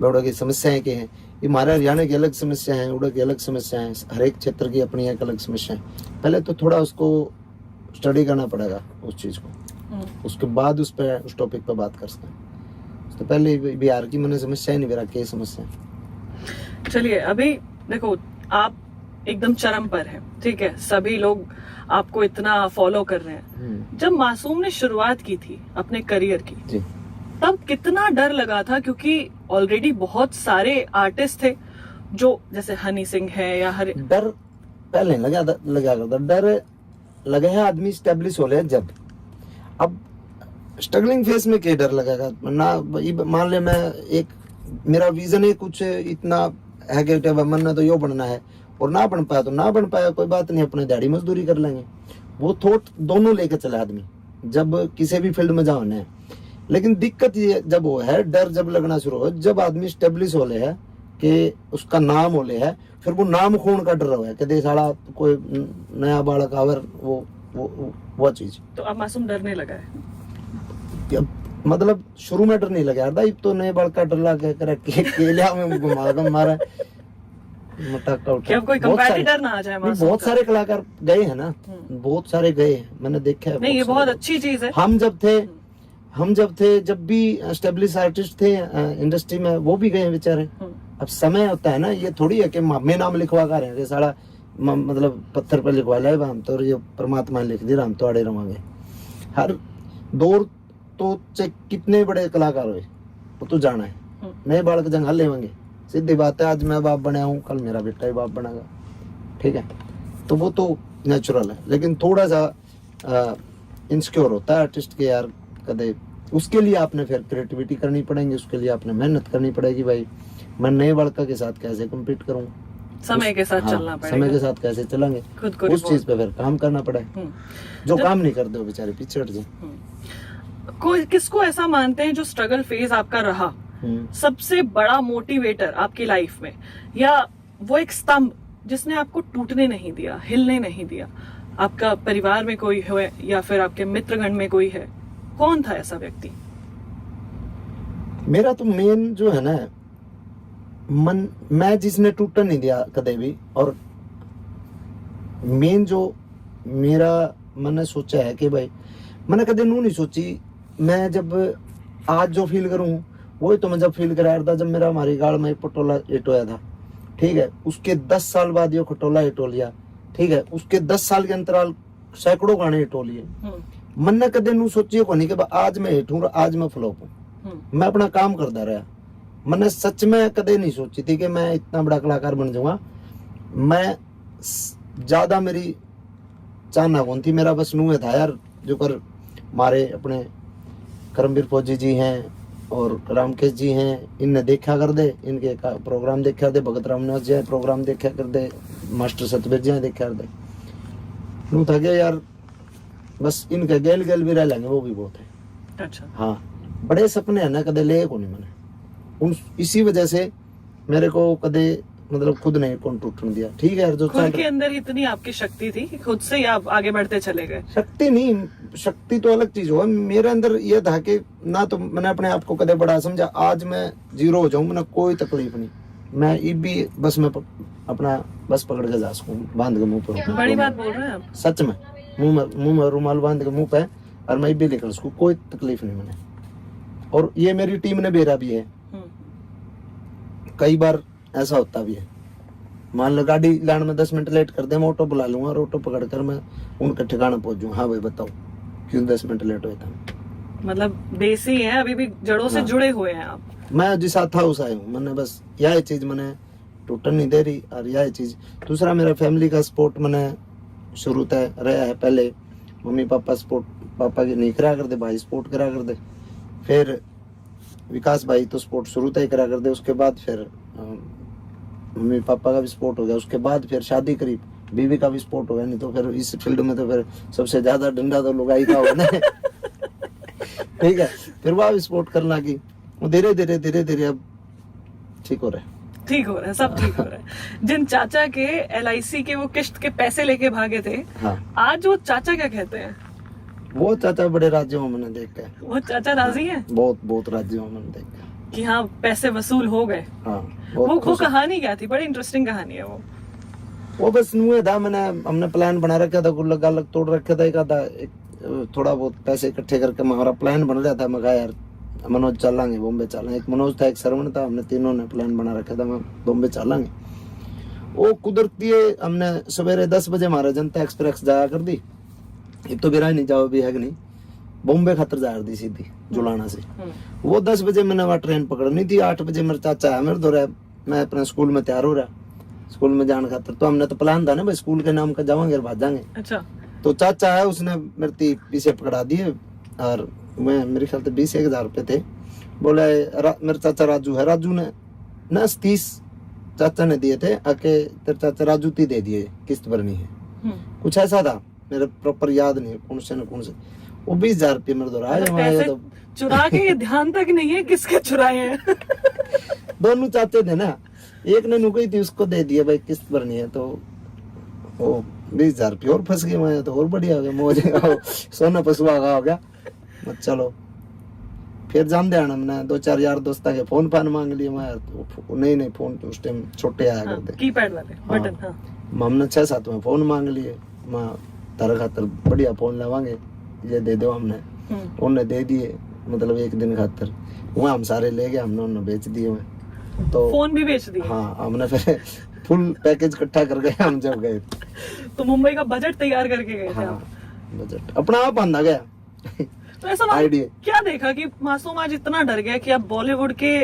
बड़ों की समस्याएं क्या हैं, ये हमारे हरियाणा की अलग समस्या है, उड़ा की अलग समस्या है, हर एक क्षेत्र की अपनी एक अलग समस्या है। पहले तो थोड़ा उसको स्टडी करना पड़ेगा उस चीज़ को, उसके बाद उस टॉपिक पर बात कर सकते हैं। तो पहले बिहार की मैंने समस्या ही नहीं, मेरा क्या समस्या है। चलिए, अभी देखो आप एकदम चरम पर है, ठीक है, सभी लोग आपको इतना फॉलो कर रहे हैं। जब मासूम ने शुरुआत की थी अपने करियर की जी, तब कितना डर लगा था? क्योंकि ऑलरेडी बहुत सारे आर्टिस्ट थे जो जैसे हनी सिंह है या डर पहले लगा था। डर लगे है आदमी स्टेब्लिश हो रहे जब। अब स्ट्रगलिंग फेस में क्या डर लगेगा ना। मान ले मैं एक मेरा विजन है कुछ इतना है कि मन ने तो यो बनना है और ना बन पाया तो ना बन पाया, कोई बात नहीं, अपने दिहाड़ी मजदूरी कर लेंगे। वो थॉट दोनों लेके चला आदमी जब किसी भी फील्ड में जाना है। लेकिन दिक्कत ये जब वो है, डर जब लगना शुरू हो, जब आदमी स्टेब्लिश हो ले है कि उसका नाम हो ले है, फिर वो नाम खून का डर रहा है कि दे साला कोई नया बालक आवर वो चीज। तो अब मासूम डरने लगा है? मतलब शुरू में डर नहीं लगा यार, तो नए बालक का डर लगा कर केलिया में घुमा मारा क्या कोई कंपेटिटर ना आ जाए? बहुत सारे कलाकार गए हैं ना, बहुत सारे गए हैं, मैंने देखा है। नहीं, ये बहुत अच्छी चीज है। हम जब थे जब भी एस्टेब्लिश आर्टिस्ट थे इंडस्ट्री में, वो भी गए बेचारे। अब समय होता है ना, ये थोड़ी है कि मैं नाम लिखवा कर रहे हैं साला मतलब पत्थर पर लिखवा ले हम तो ये परमात्मा लिख दी हम तो आड़े रहोगे। हर दौर तो कितने बड़े कलाकार हुए वो तो जाना है, नए बालक जंग हल लेंगे, सीधी बात है। आज मैं बाप बना हूँ, कल मेरा बेटा ही बाप बनेगा, ठीक है, तो वो तो नेचुरल है। लेकिन थोड़ा सा इनसिक्योर होता है आर्टिस्ट के यार कदे, उसके लिए आपने फिर क्रिएटिविटी करनी पड़ेगी, उसके लिए आपने मेहनत करनी पड़ेगी। भाई मैं नए बालका के साथ कैसे कम्पीट करूँ, समय के साथ चलना पड़ेगा, समय के साथ कैसे चलेंगे, खुद को उस चीज पे फिर काम करना पड़ेगा। जो काम नहीं करते हो बेचारे पीछे हट जाए। कोई किसको ऐसा मानते हैं जो स्ट्रगल फेज आपका रहा सबसे बड़ा मोटिवेटर आपकी लाइफ में, या वो एक स्तंभ जिसने आपको टूटने नहीं दिया, हिलने नहीं दिया? आपका परिवार में कोई है या फिर आपके मित्रगण में कोई है? कौन था ऐसा व्यक्ति? मेरा तो मेन जो है ना मन, मैं जिसने टूटने नहीं दिया कदे भी, और मेन जो मेरा मैंने सोचा है कि भाई मैंने कदे नू नहीं सोची, मैं जब आज जो फील करूं वही तो मैं जब फील करा था जब मेरा हमारी गाड़ में पटोला हिट होया था, ठीक है, उसके 10 साल बाद ये खटोला हिट हो लिया, ठीक है, उसके 10 साल के अंतराल सैकड़ों गाने हिट हो लिए। मन ने कदे नू सोचिए को नहीं कि आज मैं हिट हूँ, आज मैं फ्लॉप हूँ। मैं अपना काम करता रहा। मैंने सच में कदे नहीं सोची थी कि मैं इतना बड़ा कलाकार बन जाऊंगा। मैं ज्यादा मेरी चाहना कौन थी, मेरा बस नूह था यार जो कर मारे अपने करमवीर फौजी जी हैं और रामकेश जी हैं, इनने देखा कर दे, इनके प्रोग्राम देखा दे, भगत रामनाथ जी प्रोग्राम देखा कर दे, मास्टर सतबीर जी देखा कर दे। नू था गया यार बस इनके गेल गेल भी रह लेंगे, वो भी बहुत है। अच्छा। हाँ, बड़े सपने है ना, कदे ले को नहीं मैंने उन, इसी वजह से मेरे को कदे मतलब खुद नहीं कौन टूटने दिया। ठीक है यार, जो खुद के अंदर इतनी आपकी शक्ति थी कि खुद से ही आप आगे बढ़ते चले गए। शक्ति नहीं, शक्ति तो अलग चीज हो, मेरे अंदर ये था कि ना तो मैंने अपने आप को कदे बड़ा समझा, आज मैं जीरो हो जाऊं, मैंने कोई तकलीफ नहीं, मैं ये भी बस मैं अपना बस पकड़ के जा सकूं, बांध के मुंह पर। बड़ी बात बोल रहे हैं आप। सच में मुंह में रुमाल बांध के मुंह पे, और मैं भी निकल सकूं, कोई तकलीफ नहीं मैंने। और ये मेरी टीम ने बेरा भी है। कई बार ऐसा होता भी है, मान लो गाड़ी लाइन में 10 मिनट लेट कर दे, मैं ऑटो बुला लूंगा और ऑटो पकड़ कर मैं उनके ठिकाना पहुंच जाऊँ। हाँ भाई बताओ क्यों 10 मिनट लेट हुआ था? मतलब देसी है, अभी भी जड़ों से जुड़े हुए हैं आप। मैं जिसा था उस आया हूँ, मैंने बस यह चीज मैंने टूटन नहीं दे रही। और यह चीज दूसरा, मेरा फैमिली का सपोर्ट मैंने शुरू तय रहा है। पहले मम्मी पापा सपोर्ट, पापा की नहीं करा कर दे, भाई सपोर्ट करा कर दे, फिर विकास भाई तो सपोर्ट शुरू तय करा कर दे, उसके बाद फिर मम्मी पापा का भी सपोर्ट हो गया, उसके बाद फिर शादी करी, बीवी का भी सपोर्ट हो गया। नहीं तो फिर इस फील्ड में तो फिर सबसे ज्यादा डंडा तो लुगाई का होगा। ठीक है, फिर वह भी सपोर्ट करना की, वो धीरे धीरे अब ठीक हो रहा है। ठीक हो रहा है, सब ठीक हो रहा है। जिन चाचा के LIC के वो किश्त के पैसे लेके भागे थे, हाँ, आज वो चाचा क्या कहते हैं? वो चाचा बड़े राज्यों में मैंने देखा है। वो चाचा राजी है? बहुत राज्यों में मैंने देखा कि हाँ पैसे वसूल हो गए। हाँ, वो कहानी क्या थी? बड़ी इंटरेस्टिंग कहानी है वो बस नुए था, हमने प्लान बना रखा था, कुल अलग तोड़ रखा था, एक थोड़ा बहुत पैसे इकट्ठे करके हमारा प्लान बन रहा था। मैं कहा यार मनोज चलेंगे, बॉम्बे चलेंगे। एक मनोज था, एक श्रवण था, हमने तीनों ने प्लान बना रखा था, मैं बॉम्बे चलेंगे। वो कुदरती हमने सवेरे 10 बजे हमारा जनता एक्सप्रेस जाया कर दी, एक तो बेरा नहीं जाओ भी है कि नहीं, बॉम्बे खातर जा दी सीधी जुलाना से। वो 10 बजे मैंने वहाँ ट्रेन पकड़नी थी, 8 बजे मेरा चाचा आया मेरे दो, मैं अपने स्कूल में तैयार हो रहा, स्कूल में जाने खातर। तो हमने तो प्लान था ना भाई स्कूल के नाम का जावांगे और भाजांगे। अच्छा। तो चाचा है, उसने मेरे पीछे पकड़ा दिए और मैं मेरे ख्याल से 20,000 रुपये थे। बोला मेरा चाचा राजू है, राजू ने 30 चाचा ने दिए थे, आके तेरे चाचा राजू ती दे दिए, किस्त भरनी है, कुछ ऐसा था, मेरे प्रॉपर याद नहीं कौन से वो 20,000 रुपये मेरे द्वारा आए। तो चुरा के ये ध्यान तक नहीं है किसके चुराए हैं। दोनों चाचे थे ना, एक ने नुकई थी उसको दे दिया भाई किस्त भरनी है, तो वो 20,000 रुपये और फंस गए मैं, तो और बढ़िया हो गया, मौज सोना पसुआ हो गया। चलो फिर जान दे हमने 2-4 यार दोस्त के फोन फान मांग लिए मैं, तो नहीं फोन तो उस टाइम छोटे आया करते, कीपैड वाले बटन। हाँ हमने 6-7 में फोन मांग लिए, मैं तारा खातर बढ़िया फोन लवांगे, ये दे दो हमने, उन्हें दे दिए, मतलब एक दिन खातर वहाँ हम सारे ले गए, हमने उन्हें बेच दिए मैं, तो फोन भी बेच दिए। हाँ हमने फिर फुल पैकेज इकट्ठा कर गए हम जब गए। तो मुंबई का बजट तैयार करके गए थे आप? बजट अपना आप बांधा गया। तो ऐसा क्या देखा कि मासूम आज इतना डर गया कि अब बॉलीवुड के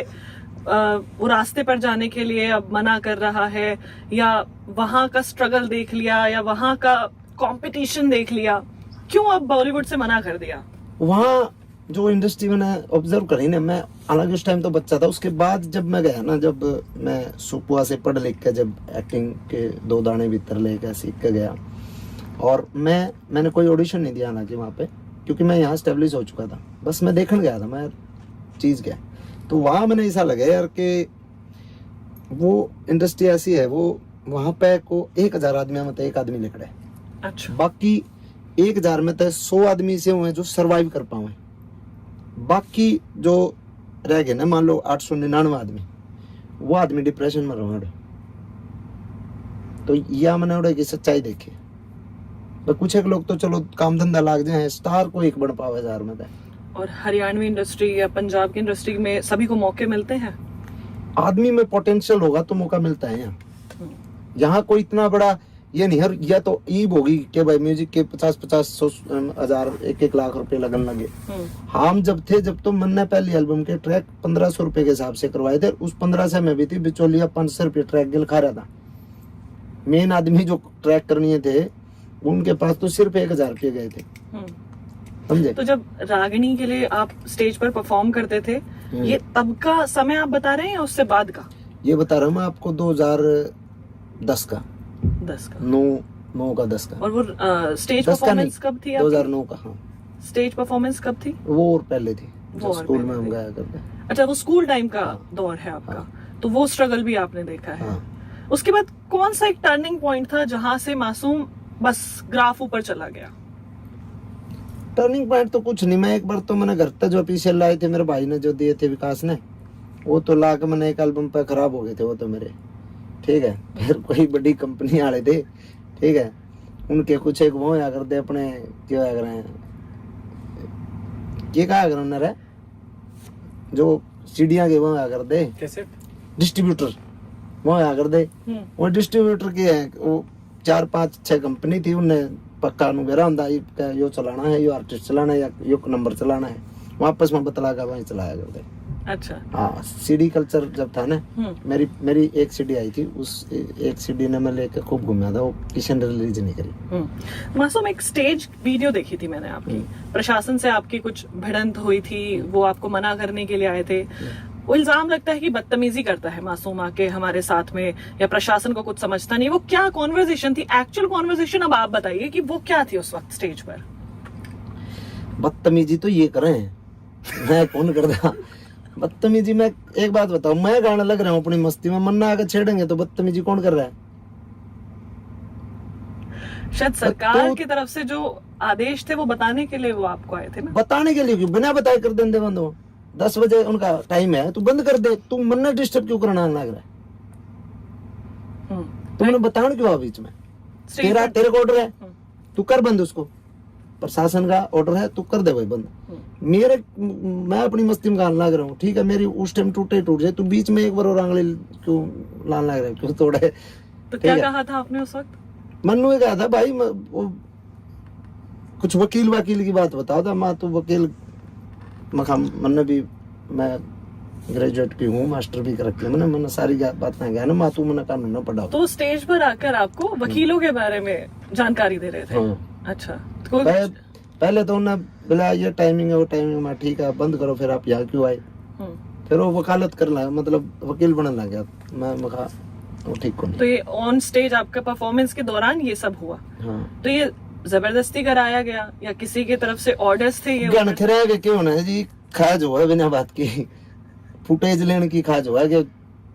वो रास्ते पर जाने के लिए अब मना कर रहा है, या वहाँ का स्ट्रगल देख लिया, या वहाँ का कंपटीशन देख लिया, क्यों अब बॉलीवुड से मना कर दिया? वहाँ जो इंडस्ट्री मैंने ऑब्जर्व करी ना, मैं हालांकि उस टाइम तो बच्चा था, उसके बाद जब मैं गया ना, जब मैं सुपुआ से पढ़ लिख के जब एक्टिंग के 2 दाने भीतर लेकर सीख के गया, और मैंने कोई ऑडिशन नहीं दिया हालांकि वहाँ पे, क्योंकि मैं यहाँ स्टेब्लिश हो चुका था, बस मैं देखने गया था, मैं चीज गया। तो वहाँ मैंने ऐसा लगा यार कि वो इंडस्ट्री ऐसी है, वो वहाँ पे को 1,000 आदमी में तो 1 आदमी लिख रहा है। अच्छा। बाकी 1,000 में तो 100 आदमी से हुए जो सरवाइव कर पाए, बाकी जो रह गए ना, मान लो 899 आदमी, वो आदमी डिप्रेशन में रहा। तो यह मैंने उड़े की सच्चाई देखी। तो कुछ एक लोग तो चलो काम धंधा लाग जाए, स्टार को एक बन पावे 1000 में। और हरियाणवी इंडस्ट्री या पंजाब की इंडस्ट्री में सभी को मौके मिलते हैं। आदमी में पोटेंशियल होगा तो मौका मिलता है। यहाँ कोई इतना बड़ा ये नहीं है, या तो ईब होगी कि भाई म्यूजिक के 50-100 1 लाख रुपए लगन लगे। हम जब थे, जब तो मैंने पहली एल्बम के ट्रैक 1500 रुपए के हिसाब से करवाए थे, उस 1500 में भी थी बिचौलिया 500 रुपए ट्रैक गिल खा रहा था। मेन आदमी जो ट्रैक करनी थे उनके पास तो सिर्फ 1000 रुपये गए थे, समझे। तो जब रागिनी के लिए आप स्टेज पर परफॉर्म करते थे, ये तब का समय आप बता रहे हैं या उससे बाद का? ये बता रहा हूँ मैं आपको 2010 का 9 का 10 का। और वो स्टेज परफॉर्मेंस कब थी? 2009 का। हाँ, स्टेज परफॉर्मेंस कब थी? वो और पहले थी, स्कूल में हम गाया करते। अच्छा, वो स्कूल टाइम का दौर है आपका। तो वो स्ट्रगल भी आपने देखा है। उसके बाद कौन सा एक टर्निंग पॉइंट था जहां से मासूम बस ग्राफ ऊपर चला गया? टर्निंग पॉइंट तो कुछ नहीं, मैं एक बार तो मैंने घर तक जो ऑफिशियल लाए थे मेरे भाई ने जो दिए थे विकास ने, वो तो ला के मैंने एक एल्बम पे खराब हो गए थे वो तो मेरे, ठीक है। फिर कोई बड़ी कंपनी वाले थे, ठीक है, उनके कुछ एक वो या कर दे अपने क्या कर रहे हैं, ये कहा कर उन्होंने जो सीढ़ियाँ के वो या कर दे, कैसे डिस्ट्रीब्यूटर वो या कर दे। वो डिस्ट्रीब्यूटर की है, वो 4-5-6 कंपनी थी, उन्हें पक्का मेरा होंदा यो चलाना है, यो आर्टिस्ट चलाना है, या यो नंबर चलाना है, वापस में बतला कर वहीं चलाया करते। अच्छा। हाँ, सीडी कल्चर जब था ना, मेरी एक सीडी आई थी, उस एक सीडी ने मैं लेकर खूब घूमा था, वो किसी ने रिलीज नहीं करी। मासूम, एक स्टेज वीडियो देखी थी मैंने आपकी, प्रशासन से आपकी कुछ भिड़ंत हुई थी, वो आपको मना करने के लिए आए थे। वो इल्जाम लगता है कि बदतमीजी करता है मासूम आके हमारे साथ में, या प्रशासन को कुछ समझता नहीं। वो क्या कॉन्वर्सेशन थी, एक्चुअल कॉन्वर्सेशन अब आप बताइए कि वो क्या थी उस वक्त स्टेज पर? बदतमीजी तो ये करे हैं, मैं कौन करता बदतमीजी। मैं एक बात बताऊं, मैं गाना लग रहा हूँ अपनी मस्ती में, मन्ना आकर छेड़ेंगे तो बदतमीजी कौन कर रहा है? शायद सरकार की तरफ से जो आदेश थे वो बताने के लिए वो आपको आए थे ना? बताने के लिए क्यों, बिना बताए कर देंगे बंद हो। 10 बजे उनका टाइम है, तू बंद कर दे, तू मन्ना डिस्टर्ब क्यों करना लग रहा है? तुमने बताना क्यों बीच में? तेरे को ऑर्डर है, तू कर बंद, उसको प्रशासन का ऑर्डर है, तू कर दे भाई बंद। मैं अपनी मस्ती में गाने लग रहा हूँ, ठीक है, मेरी उस टाइम टूट जाए, तू बीच में एक बार और आंगली क्यों लाने लग रहा है, क्यों तोड़े? तो क्या कहा था आपने उस वक्त? मन्नू ने कहा था भाई वो कुछ वकील की बात बताओ था। मैं तो वकील मैंने भी, मैं ग्रेजुएट भी हूँ, मास्टर भी कर रखी है मैंने सारी बातें गया ना, मातू मैंने कानून न पढ़ा। तो स्टेज पर आकर आपको वकीलों के बारे में जानकारी दे रहे थे? अच्छा, तो पहले तो उन्होंने बोला ये टाइमिंग है वो टाइमिंग में, ठीक है बंद करो, फिर आप यहाँ क्यों आए? फिर वो वकालत कर लगा, मतलब वकील बनने लग गया। मैं कहा वो ठीक को नहीं। तो ये ऑन स्टेज आपका परफॉर्मेंस के दौरान ये सब हुआ? हाँ। तो ये जबरदस्ती कराया गया या किसी की तरफ से ऑर्डर्स थे? ये गणखरे के क्यों ना जी, खाज हुआ बिना बात की, फुटेज लेने की खाज हुआ कि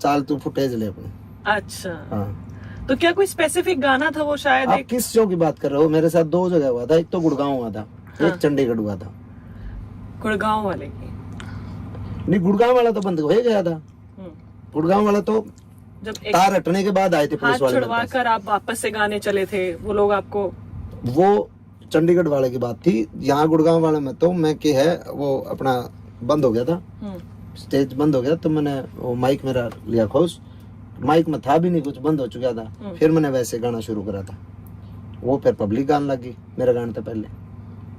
चाल तू फुटेज ले अपने। अच्छा। हाँ। तो क्या कोई स्पेसिफिक गाना था वो शायद? आप किस शो की बात कर रहे हो? मेरे साथ 2 जगह हुआ था, एक तो गुड़गांव हुआ था, हाँ। एक चंडीगढ़ हुआ था। गुड़गांव वाले की? नहीं, गुड़गांव वाला तो बंद हो गया था। गुड़गांव वाला तो जब तार हटने के बाद आए थे पुलिस वाले। हाथ छुड़वा कर आप वापस से गाने चले थे, वो लोग आपको? वो चंडीगढ़ वाले की बात थी। यहाँ गुड़गांव वाले में तो मैं के है वो अपना बंद हो गया था, स्टेज बंद हो गया, तो मैंने वो माइक मेरा लिया खोस, माइक में था भी नहीं कुछ, बंद हो चुका था। फिर मैंने वैसे गाना शुरू करा था, वो फिर पब्लिक गाने लगी मेरा गाने तो पहले,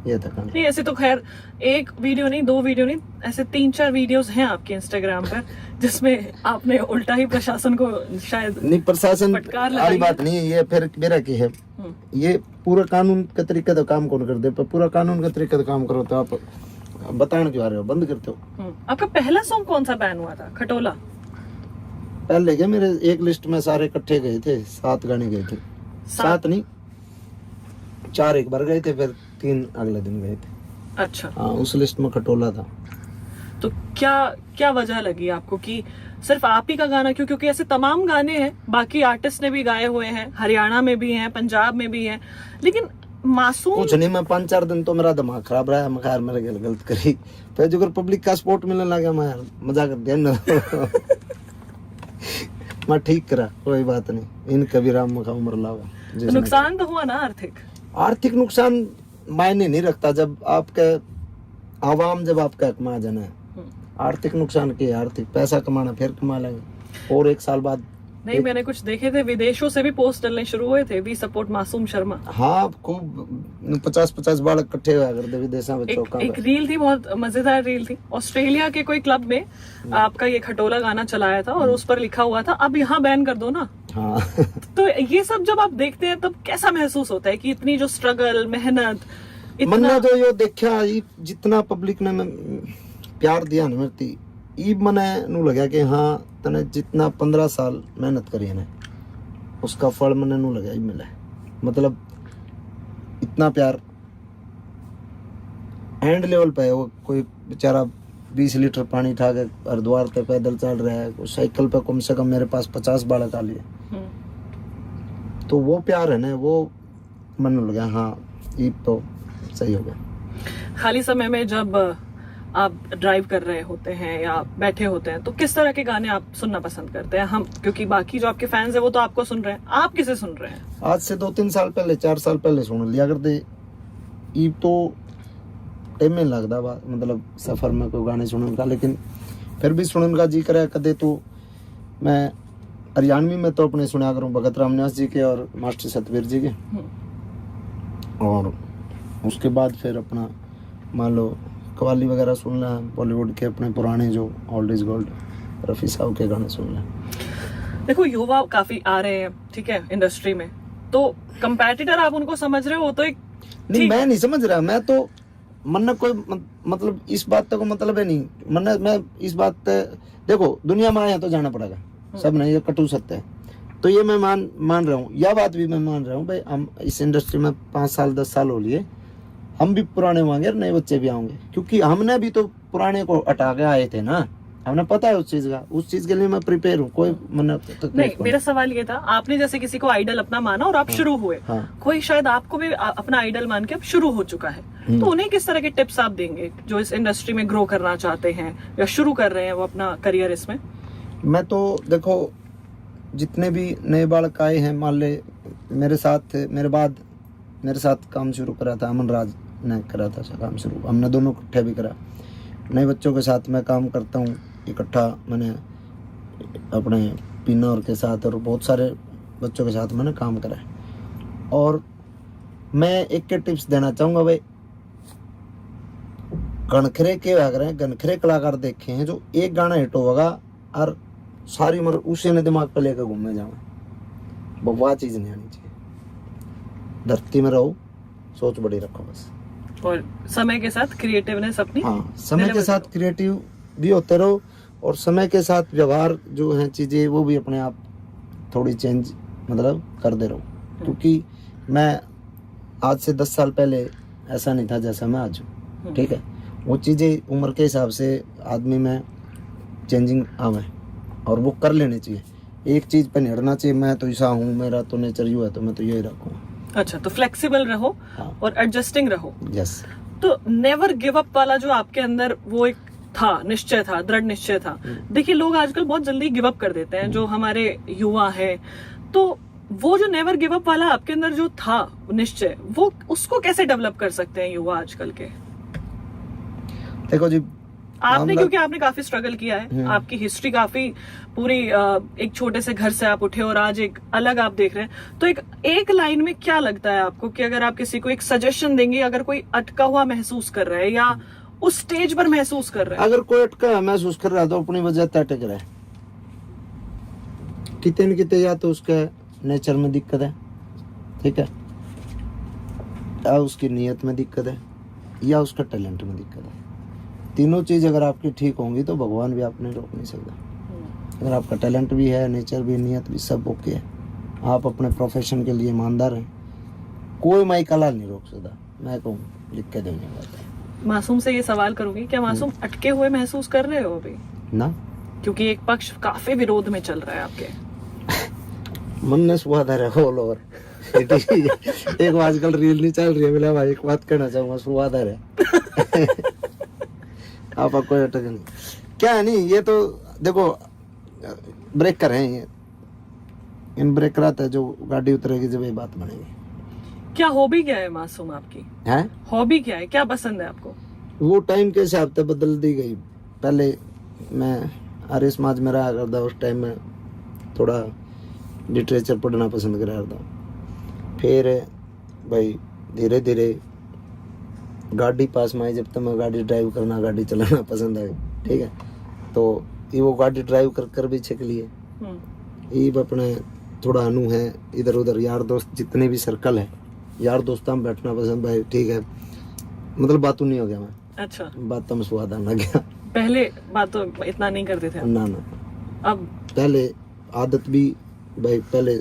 ये था गाना। नहीं ऐसे तो खैर एक वीडियो नहीं, 2 वीडियो नहीं, ऐसे 3-4 वीडियोस हैं आपके इंस्टाग्राम पर जिसमें आपने उल्टा ही प्रशासन को शायद नहीं, प्रशासन वाली बात नहीं है ये, फिर मेरा की है ये पूरा कानून के तरीके से काम कौन कर दे, पर पूरा कानून के तरीके से काम करो तो आप बताने क्यों आ रहे हो, बंद करते हो। आपका पहला सॉन्ग कौन सा बैन हुआ था? खटोला? पहले क्या मेरे एक लिस्ट में सारे इकट्ठे गए थे, 7 गाने गए थे। 7 नहीं 4 एक बार गए थे, फिर 3 अगले दिन गए थे। अच्छा। हाँ, उस लिस्ट में खटोला था। तो क्या वजह लगी आपको कि सिर्फ आप ही का गाना क्यों? क्योंकि ऐसे तमाम गाने हैं, बाकी आर्टिस्ट ने भी गाए हुए हैं, हरियाणा में भी हैं, पंजाब में भी हैं, लेकिन मासूम कुछ नहीं, मैं 5-4 दिन तो मेरा दिमाग खराब रहा, मैं खैर मेरे गलत करी, फिर जो पब्लिक का सपोर्ट मिलने लगा मैं मजा कर दिया ना मैं ठीक करा, कोई बात नहीं, इन कभी राम का उम्र लावा। नुकसान तो हुआ ना आर्थिक नुकसान मायने नहीं रखता, जब आपके आवाम जब आपका कमा जाना है, आर्थिक नुकसान के आर्थिक पैसा कमाना फिर कमा लेंगे, और 1 साल बाद नहीं। मैंने कुछ देखे थे, विदेशों से भी पोस्ट डलने शुरू हुए थे, वी सपोर्ट मासूम शर्मा। हाँ, खूब 50-50 बालक इकट्ठे हुआ करते विदेशों में। एक रील थी, बहुत मजेदार रील थी, ऑस्ट्रेलिया के कोई क्लब में आपका ये खटोला गाना चलाया था और उस पर लिखा हुआ था अब यहाँ बैन कर दो ना। हाँ। तो ये सब जब आप देखते हैं तब कैसा महसूस होता है कि इतनी जो स्ट्रगल मेहनत मन्ना जो यो देखा जितना पब्लिक ने प्यार दिया ना मेरी, ईब मने नू लगा कि हाँ तने जितना 15 साल मेहनत करी है उसका फल मने नू लगा ही मिला है, मतलब इतना प्यार एंड लेवल पे है। वो कोई बेचारा 20 लीटर पानी उठा के हरिद्वार पे पैदल चल रहा है, साइकिल पे कम से कम मेरे पास 50 बालक आ लिए, तो वो प्यार है ना, वो मन लगा हाँ ईब तो सही हो गया। खाली समय में जब आप ड्राइव कर रहे होते हैं या बैठे होते हैं तो किस तरह के गाने आप सुनना पसंद करते हैं? हम क्योंकि बाकी जो आपके फैंस हैं वो तो आपको सुन रहे हैं, आप किसे सुन रहे हैं? आज से 2-3 साल पहले 4 साल पहले सुन लिया करते, ईब तो टाइम में लगता बात, मतलब सफर में कोई गाने सुनने का, लेकिन फिर भी सुनने का जी करे कदे तो मैं हरियाणवी में तो अपने सुना करूँ भगत रामनिवास जी के और मास्टर सतवीर जी के, और उसके बाद फिर अपना मान लो कवाली वगैरह सुन लें, बॉलीवुड के अपने पुराने जो ओल्ड इज गोल्ड रफ़ी साहब के गाने सुन लें। देखो युवा काफी आ रहे हैं, ठीक है, इंडस्ट्री में, तो कंपैटिटर आप उनको समझ रहे हो तो एक नहीं, मैं नहीं समझ रहा, मैं तो मन कोई मतलब इस बात को मतलब है नहीं, मन मैं इस बात देखो दुनिया में आया तो जाना पड़ेगा, सब नहीं, ये कटु सत्य है, तो ये मैं मान रहा हूँ, यह बात भी मैं मान रहा हूँ भाई हम इस इंडस्ट्री में 5 साल 10 साल हो लिए, हम भी पुराने होंगे और नए बच्चे भी आएंगे, क्योंकि हमने भी तो पुराने को हटा के आए थे ना, हमने पता है उस चीज के लिए मैं प्रिपेयर हूँ, कोई नहीं। मेरा सवाल ये था, आपने जैसे किसी को आइडल अपना माना और आप शुरू हुए, कोई शायद आपको भी अपना आइडल मान के अब शुरू हो चुका है, तो उन्हें किस तरह के टिप्स आप देंगे जो इस इंडस्ट्री में ग्रो करना चाहते हैं या शुरू कर रहे हैं वो अपना करियर इसमें? मैं तो देखो जितने भी नए बालक आए हैं, मान ले मेरे साथ मेरे बाद मेरे साथ काम शुरू करा था अमन राज ने करा था काम शुरू, हमने दोनों इकट्ठे भी करा, नए बच्चों के साथ मैं काम करता हूँ इकट्ठा, मैंने अपने पिन्नर के साथ और बहुत सारे बच्चों के साथ मैंने काम करा है, और मैं एक के टिप्स देना चाहूँगा भाई, गणखरे के अगर गणखरे कलाकार देखे हैं जो एक गाना हिट होगा और सारी उम्र उसे ने दिमाग पे लेकर घूमने जाऊँ, वह चीज़ नहीं आनी चाहिए। धरती में रहो, सोच बड़ी रखो बस। और समय के साथ क्रिएटिवनेस अपनी, हाँ, समय के साथ क्रिएटिव भी होते रहो और समय के साथ व्यवहार जो है चीजें वो भी अपने आप थोड़ी चेंज मतलब कर दे रहो। क्योंकि मैं आज से 10 साल पहले ऐसा नहीं था जैसा मैं आज हूँ, ठीक है। वो चीजें उम्र के हिसाब से आदमी में चेंजिंग आवे और वो कर लेनी चाहिए। एक चीज पे निड़ना चाहिए, मैं तो ऐसा हूँ, मेरा तो नेचर यू है तो मैं तो यही रखूँ। अच्छा, तो फ्लेक्सिबल रहो। हाँ। और एडजस्टिंग रहो। यस। तो नेवर गिव अप वाला जो आपके अंदर वो एक था, निश्चय था, दृढ़ निश्चय था। देखिए लोग आजकल बहुत जल्दी गिव अप कर देते हैं, जो हमारे युवा है। तो वो जो नेवर गिव अप वाला आपके अंदर जो था निश्चय, वो उसको कैसे डेवलप कर सकते हैं युवा आजकल के? देखो जी, आपने, क्योंकि आपने काफी स्ट्रगल किया है, आपकी हिस्ट्री काफी पूरी, एक छोटे से घर से आप उठे और आज एक अलग आप देख रहे हैं। तो एक लाइन में क्या लगता है आपको कि अगर आप किसी को एक सजेशन देंगे, अगर कोई अटका हुआ महसूस कर रहा है या उस स्टेज पर महसूस कर रहा है? अगर कोई अटका महसूस कर रहा है तो अपनी वजह तय टिक रहा है। कितने न कितने या तो उसके नेचर में दिक्कत है, ठीक है, या उसकी नीयत में दिक्कत है, या उसका टैलेंट में दिक्कत है। तीनों चीज अगर आपकी ठीक होंगी तो भगवान भी आपने रोक नहीं सकता। अगर आपका टैलेंट भी है, नेचर भी, नीयत भी, सब ओके है, आप अपने प्रोफेशन के लिए ईमानदार हैं, कोई माई कला नहीं रोक सकता। मैं कहूँ लिख के देने वाला। मासूम से ये सवाल करूंगी, क्या मासूम अटके हुए महसूस कर रहे हो अभी? ना, क्योंकि एक पक्ष काफी विरोध में चल रहा है आपके। मन ने सुहादा है ऑल ओवर। एक आजकल रील नहीं चल रही है, मिला भाई एक बात कहना चाहूंगा, सुहादा है। आप कोई अटक नहीं, क्या है नहीं, ये तो देखो ब्रेकर हैं ये, इन ब्रेक रहता है, जो गाड़ी उतरेगी जब ये बात बनेगी। क्या हॉबी क्या है मासूम आपकी? है हॉबी क्या है, क्या पसंद है आपको? वो टाइम के हिसाब से बदल दी गई। पहले मैं आर्य समाज में रहा करता, उस टाइम में थोड़ा लिटरेचर पढ़ना पसंद करा करता। फिर भाई धीरे धीरे गाड़ी पास में आई, जब तक मैं गाड़ी ड्राइव करना, गाड़ी चलाना पसंद आई, ठीक है। तो ये वो गाड़ी ड्राइव कर कर भी छक लिए। ये अपने थोड़ा अनु है, इधर उधर यार दोस्त जितने भी सर्कल है, यार दोस्तों में बैठना पसंद भाई, ठीक है। मतलब बातों नहीं हो गया मैं। अच्छा, बातों में स्वाद आना गया। पहले बातों इतना नहीं करते थे? ना ना, अब पहले आदत भी भाई, पहले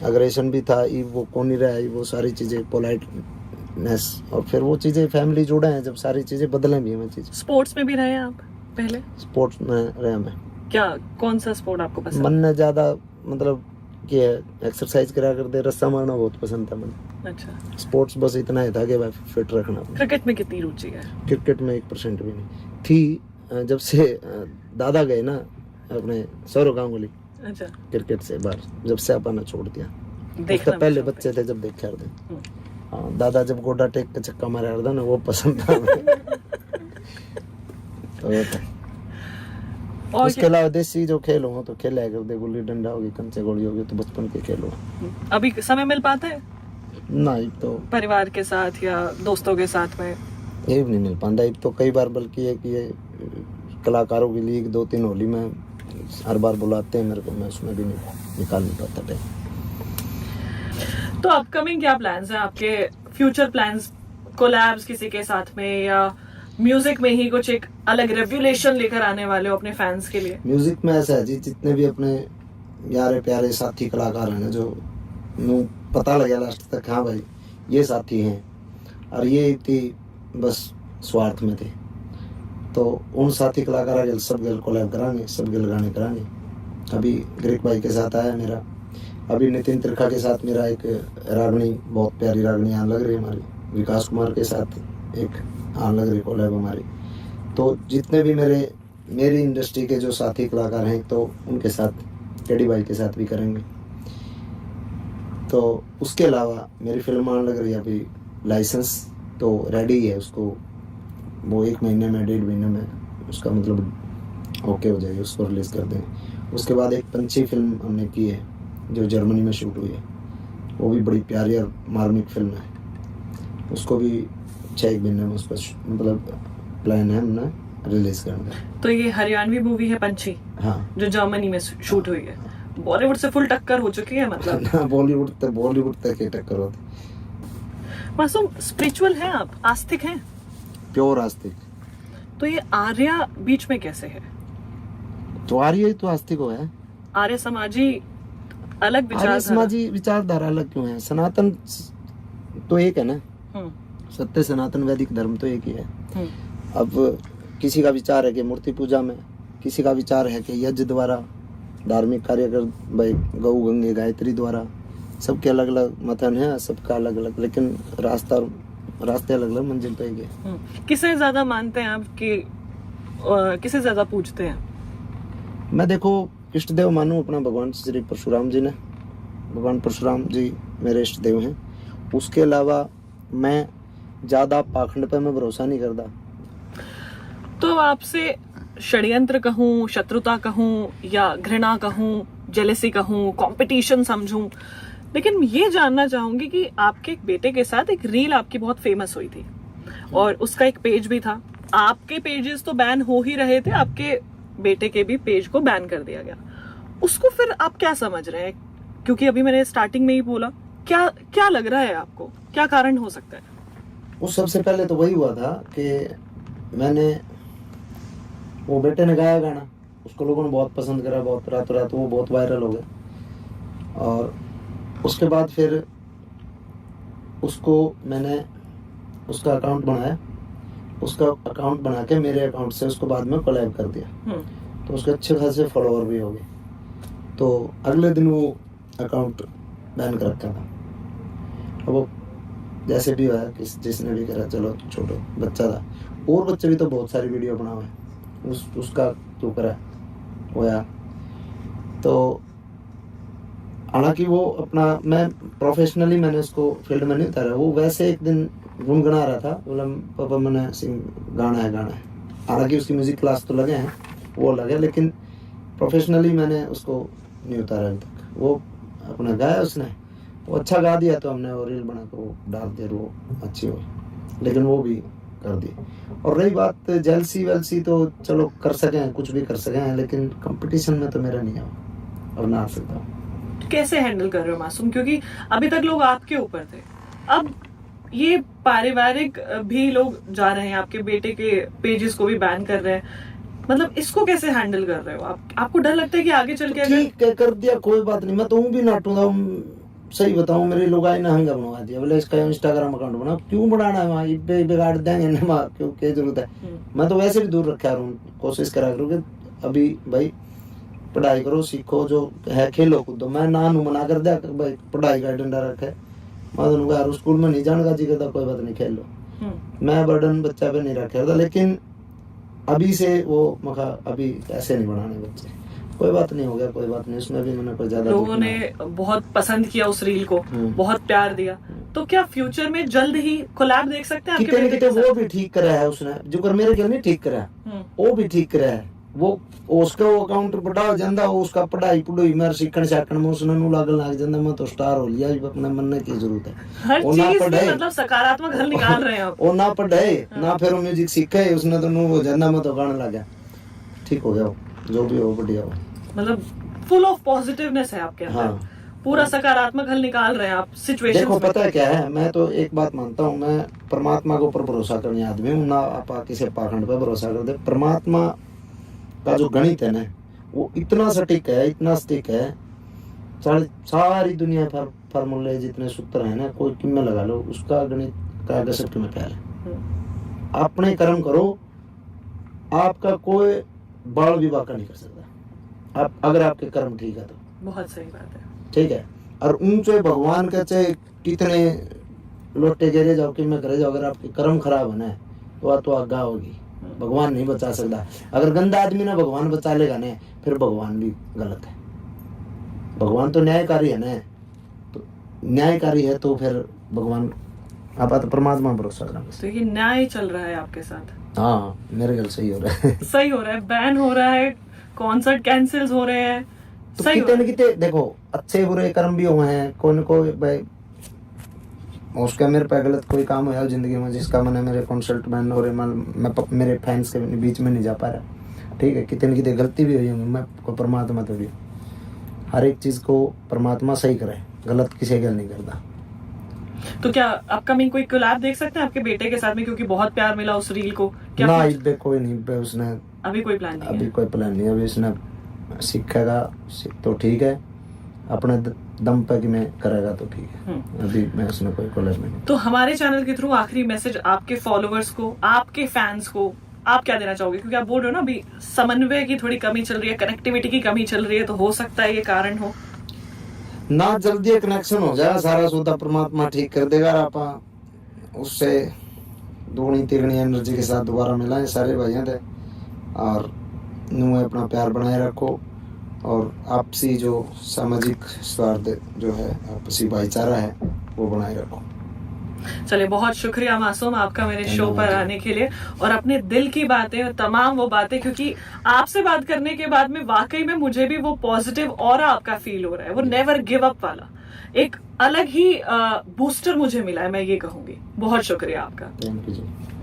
अग्रेशन भी था, ये वो कौन नहीं रहा, वो सारी चीजें पोलाइटनेस, और फिर वो चीजें फैमिली जुड़े हैं, जब सारी चीजें बदले भी हैं। चीज स्पोर्ट्स में भी रहे आप पहले? स्पोर्ट्स में रहा मैं। क्या, कौन सा स्पोर्ट आपको पसंद? मन ने ज्यादा मतलब कि एक्सरसाइज करा कर दे, रस्सा मारना बहुत पसंद था मन। अच्छा, स्पोर्ट्स बस इतना ही था कि भाई फिट रखना। क्रिकेट में कितनी रुचि है? क्रिकेट में 1% भी नहीं थी। जब से दादा गए ना अपने सौरव गांगुली, अच्छा, क्रिकेट से बाहर, जब से अपन ने छोड़ दिया। उसका पहले बच्चे थे जब देखे थे। हाँ, दादा जब गोडा टेक के चक्का मारा था ना, वो पसंद था। तो उसके अलावा देसी जो खेल हो तो खेला है, कर गुल्ली डंडा होगी, कंचे गोली होगी, तो बचपन के खेल हो। अभी समय मिल पाता है? नहीं, तो परिवार के साथ या दोस्तों के साथ में ये भी नहीं मिल पाता। तो कई बार बल्कि है कि ये कलाकारों की लीग 2-3 होली में हर बार बुलाते हैं मेरे को, मैं उसमें भी नहीं निकाल नहीं पाता टाइम। तो अपकमिंग क्या प्लान्स हैं आपके, फ्यूचर प्लान्स? कोलैब्स किसी के साथ में, या म्यूजिक में ही कुछ एक अलग रेवोल्यूशन लेकर आने वाले हो अपने फैंस के लिए? म्यूजिक में ऐसा है जी, जितने भी अपने यारे प्यारे साथी कलाकार हैं ना, जो पता लगे लास्ट तक, हाँ भाई ये साथी हैं, और ये थी बस स्वार्थ में थे, तो उन साथी कलाकार सब गल कोलैब कराएंगे, सब गल गाने कराएंगे। अभी ग्रीक भाई के साथ आया मेरा, अभी नितिन त्रिखा के साथ मेरा एक रागनी, बहुत प्यारी रागनी आने लग रही है हमारी, विकास कुमार के साथ एक आने लग रही कोलैब हमारी। तो जितने भी मेरी इंडस्ट्री के जो साथी कलाकार हैं, तो उनके साथ केडी भाई के साथ भी करेंगे। तो उसके अलावा मेरी फिल्म आने लग रही है अभी, लाइसेंस तो रेडी है, उसको वो 1 महीने में 1.5 महीने में उसका मतलब ओके हो जाएगी, उसको रिलीज कर देंगे। उसके बाद एक पंछी फिल्म हमने की है जो जर्मनी में शूट हुई है, वो भी बड़ी प्यारी और मार्मिक फिल्म है, उसको भी 6 महीने में उसका मतलब प्लान है हमने रिलीज करने का। तो ये हरियाणवी मूवी है पंछी? हाँ, जो जर्मनी में शूट हुई है। बॉलीवुड से फुल टक्कर हो चुकी है मतलब? बॉलीवुड तक ही टक्कर होती। मासूम, स्पिरिचुअल हैं आप, आस्तिक हैं? प्योर आस्तिक। तो ये आर्या बीच में कैसे है? तो आर्य ही तो आस्तिक हो है। आर्य समाजी अलग आर्य विचार, समाजी विचारधारा अलग क्यों है? सनातन तो एक है ना, सत्य सनातन वैदिक धर्म तो एक ही है। अब किसी का विचार है कि मूर्ति पूजा में, किसी का विचार है कि यज्ञ द्वारा, धार्मिक कार्य कर भाई गौ गंगे गायत्री द्वारा, सबके अलग अलग मथन है, सबका अलग अलग, लेकिन रास्ते अलग अलग, मंजिल तो एक है। किसे ज्यादा मानते हैं आप कि किसे ज्यादा पूजते हैं? मैं देखो इष्ट देव मानूं अपना भगवान श्री परशुराम जी ने। भगवान परशुराम जी मेरे इष्ट देव हैं। उसके अलावा मैं ज्यादा पाखंड पे मैं भरोसा नहीं करता। तो आपसे षड्यंत्र कहूँ, शत्रुता कहूँ, या घृणा कहूँ, जेलेसी कहूँ, कंपटीशन समझूं, लेकिन ये जानना चाहूंगी कि आपके एक बेटे के साथ एक रील आपकी बहुत फेमस हुई थी और उसका एक पेज भी था। आपके पेजेस तो बैन हो ही रहे थे, आपके बेटे के भी पेज को बैन कर दिया गया। उसको फिर आप क्या समझ रहे हैं? क्योंकि अभी मैंने स्टार्टिंग में ही बोला, क्या क्या लग रहा है आपको, क्या कारण हो सकता है? उस सबसे पहले तो वही हुआ था कि मैंने, वो बेटे ने गाया गाना, उसको लोगों ने बहुत पसंद करा, बहुत रातों रात वो बहुत वायरल हो गया। और उसके बाद फिर उसको मैंने उसका अकाउंट बनाया, उसका अकाउंट बना के मेरे अकाउंट से उसको बाद में कोलैब कर दिया। तो उसके अच्छे खासे फॉलोअर भी हो गए। तो अगले दिन वो अकाउंट बैन कर रखा था। अब वो जैसे भी हुआ, जिसने भी करा, चलो छोड़ो, बच्चा था। और बच्चे भी तो बहुत सारी वीडियो बनाए, उसका जो करा होया। तो हालांकि वो अपना, मैं प्रोफेशनली मैंने उसको फील्ड में नहीं उतारा। वो वैसे एक दिन गुनगुना रहा था, बोला पापा मैंने सिंग गाना है। हालांकि उसकी म्यूजिक क्लास तो लगे हैं, वो लगे, लेकिन प्रोफेशनली मैंने उसको नहीं उतारा अभी तक। वो अपना गाया उसने, वो अच्छा गा दिया तो हमने वो रील बना कर वो डाल दिया, वो अच्छी हो, लेकिन वो भी कर दी। और रही बात जेलसी वेलसी, तो चलो कर सकें, कुछ भी कर सकें, लेकिन कंपटीशन में तो मेरा नहीं है और ना आ सकता। कैसे हैंडल कर रहे हो मासूम? क्योंकि अभी तक लोग आपके ऊपर थे, अब ये पारिवारिक भी लोग जा रहे हैं, आपके बेटे के पेजेस को भी बैन कर रहे हैं, मतलब इसको कैसे हैंडल कर रहे हो आप? आपको डर लगता है कि आगे चल के ठीक है, कर दिया, कोई बात नहीं। मैं तो भी नाटूंगा, सही बताऊं, मेरी लोग आई ना हंगा बनवा दिया, बोले इसका इंस्टाग्राम अकाउंट बना। क्यों बनाना है? वहाँ बिगाड़ देंगे ना, क्यों, क्या जरूरत है? मैं तो वैसे भी दूर रखा हूँ, कोशिश करा करूँ कि अभी भाई पढ़ाई करो, सीखो, जो है खेलो कूदो। मैं ना मना कर दिया भाई पढ़ाई का डंडा रखे, मैं तो यार स्कूल में नहीं जाने का जी करता, कोई बात नहीं, खेल लो। मैं बर्डन बच्चा पे नहीं रखा था, लेकिन अभी से वो मखा अभी ऐसे नहीं बनाने बच्चे। कोई बात नहीं, हो गया, कोई बात नहीं, उसमें भी मैंने कोई ज्यादा, लोगों ने बहुत पसंद किया उस रील को, बहुत प्यार दिया। तो क्या फ्यूचर में जल्द ही कोलैब देख सकते हैं? कितने कितने वो भी ठीक करा है उसने, जो कर मेरे घर नहीं ठीक करा, वो भी ठीक करा है। वो उसका वो अकाउंट बढ़ा जाता, उसका पढ़ाई पढ़ाई मेरे सीखण साखण में उसने नु लागल लाग जाता। मैं तो स्टार हो लिया, अपने मन की जरूरत है। हर चीज में मतलब सकारात्मक हल निकाल रहे हैं आप। वो ना पढ़े ना फिर म्यूजिक सीखे, उसने तो नु हो जाता, मैं तो गाने लगा, ठीक हो गया, जो भी हो बढ़िया हो। मतलब फुल ऑफ पॉजिटिवनेस है आपके अंदर। हाँ। पूरा सकारात्मक हल निकाल रहे हैं आप सिचुएशन। देखो पता है क्या है, मैं तो एक बात मानता हूँ, मैं परमात्मा के ऊपर भरोसा करने आदमी हूँ, ना आप किसी पाखंड पे भरोसा कर दे। परमात्मा का जो गणित है ना, वो इतना सटीक है, इतना सटीक है। सारी दुनिया फार्मूले जितने सूत्र है ना, कोई किम में लगा लो, उसका गणित का गसट में ख्याल है। अपने कर्म करो, आपका कोई बाल विवाह का नहीं कर सकता, आप अगर आपके कर्म ठीक है तो। बहुत सही बात है, ठीक है। और ऊंचे भगवान के चाहे कितने लोटे गिरे जाओ कि मैं करे जाओ, अगर आपके कर्म खराब है ना, तो आगा होगी, भगवान नहीं बचा सकता। अगर गंदा आदमी ना भगवान बचा लेगा ना, फिर भगवान भी गलत है। भगवान तो न्यायकारी है ना, तो न्यायकारी है तो फिर भगवान, आप तो परमात्मा भरोसा करेंगे। तो ये न्याय चल रहा है आपके साथ? हाँ, मेरे ख्याल सही हो रहा है। सही हो रहा है, बैन हो रहा है, कॉन्सर्ट कैंसिल हो रहे हैं, तो कितने न कितने देखो अच्छे बुरे कर्म भी हुए हैं। कोई न कोई भाई उसका मेरे पे गलत कोई काम हुआ जिंदगी में, जिसका मैंने मेरे कॉन्सर्ट बैन हो रहे, मैं मेरे फैंस के बीच में नहीं जा पा रहा। ठीक है, कितने न कितने गलती भी हुई होंगी, मैं को परमात्मा तो भी हर एक चीज को परमात्मा सही करे, गलत किसी गल नहीं करता। तो क्या अपकमिंग कोई कोलैब देख सकते हैं आपके बेटे के साथ में, क्योंकि बहुत प्यार मिला उस रील को? क्या ना कुछ- इस पे कोई नहीं पे उसने अभी कोई प्लान नहीं अभी है? कोई प्लान नहीं, अभी इसने सीखेगा तो ठीक है, अपने दम पे कि मैं करेगा तो ठीक है, अभी मैं उसमें कोई कोलैब नहीं। तो हमारे चैनल के थ्रू आखिरी मैसेज आपके फॉलोअर्स को, आपके फैंस को आप क्या देना चाहोगे? क्योंकि आप बोल रहे हो ना अभी समन्वय की थोड़ी कमी चल रही है, कनेक्टिविटी की कमी चल रही है, तो हो सकता है ये कारण हो। ना जल्दी कनेक्शन हो जाएगा, सारा सौदा परमात्मा ठीक कर देगा, और आप उससे दुगनी तिगनी एनर्जी के साथ दोबारा मिलाएं सारे भाइयों थे, और नुए अपना प्यार बनाए रखो, और आपसी जो सामाजिक स्वार्थ जो है, आपसी भाईचारा है, वो बनाए रखो। चलिए, बहुत शुक्रिया मासूम आपका मेरे शो धन्यवाद। पर आने के लिए, और अपने दिल की बातें और तमाम वो बातें, क्योंकि आपसे बात करने के बाद में वाकई में मुझे भी वो पॉजिटिव ऑरा आपका फील हो रहा है, वो नेवर गिव अप वाला एक अलग ही बूस्टर मुझे मिला है, मैं ये कहूंगी। बहुत शुक्रिया आपका। Thank you ji.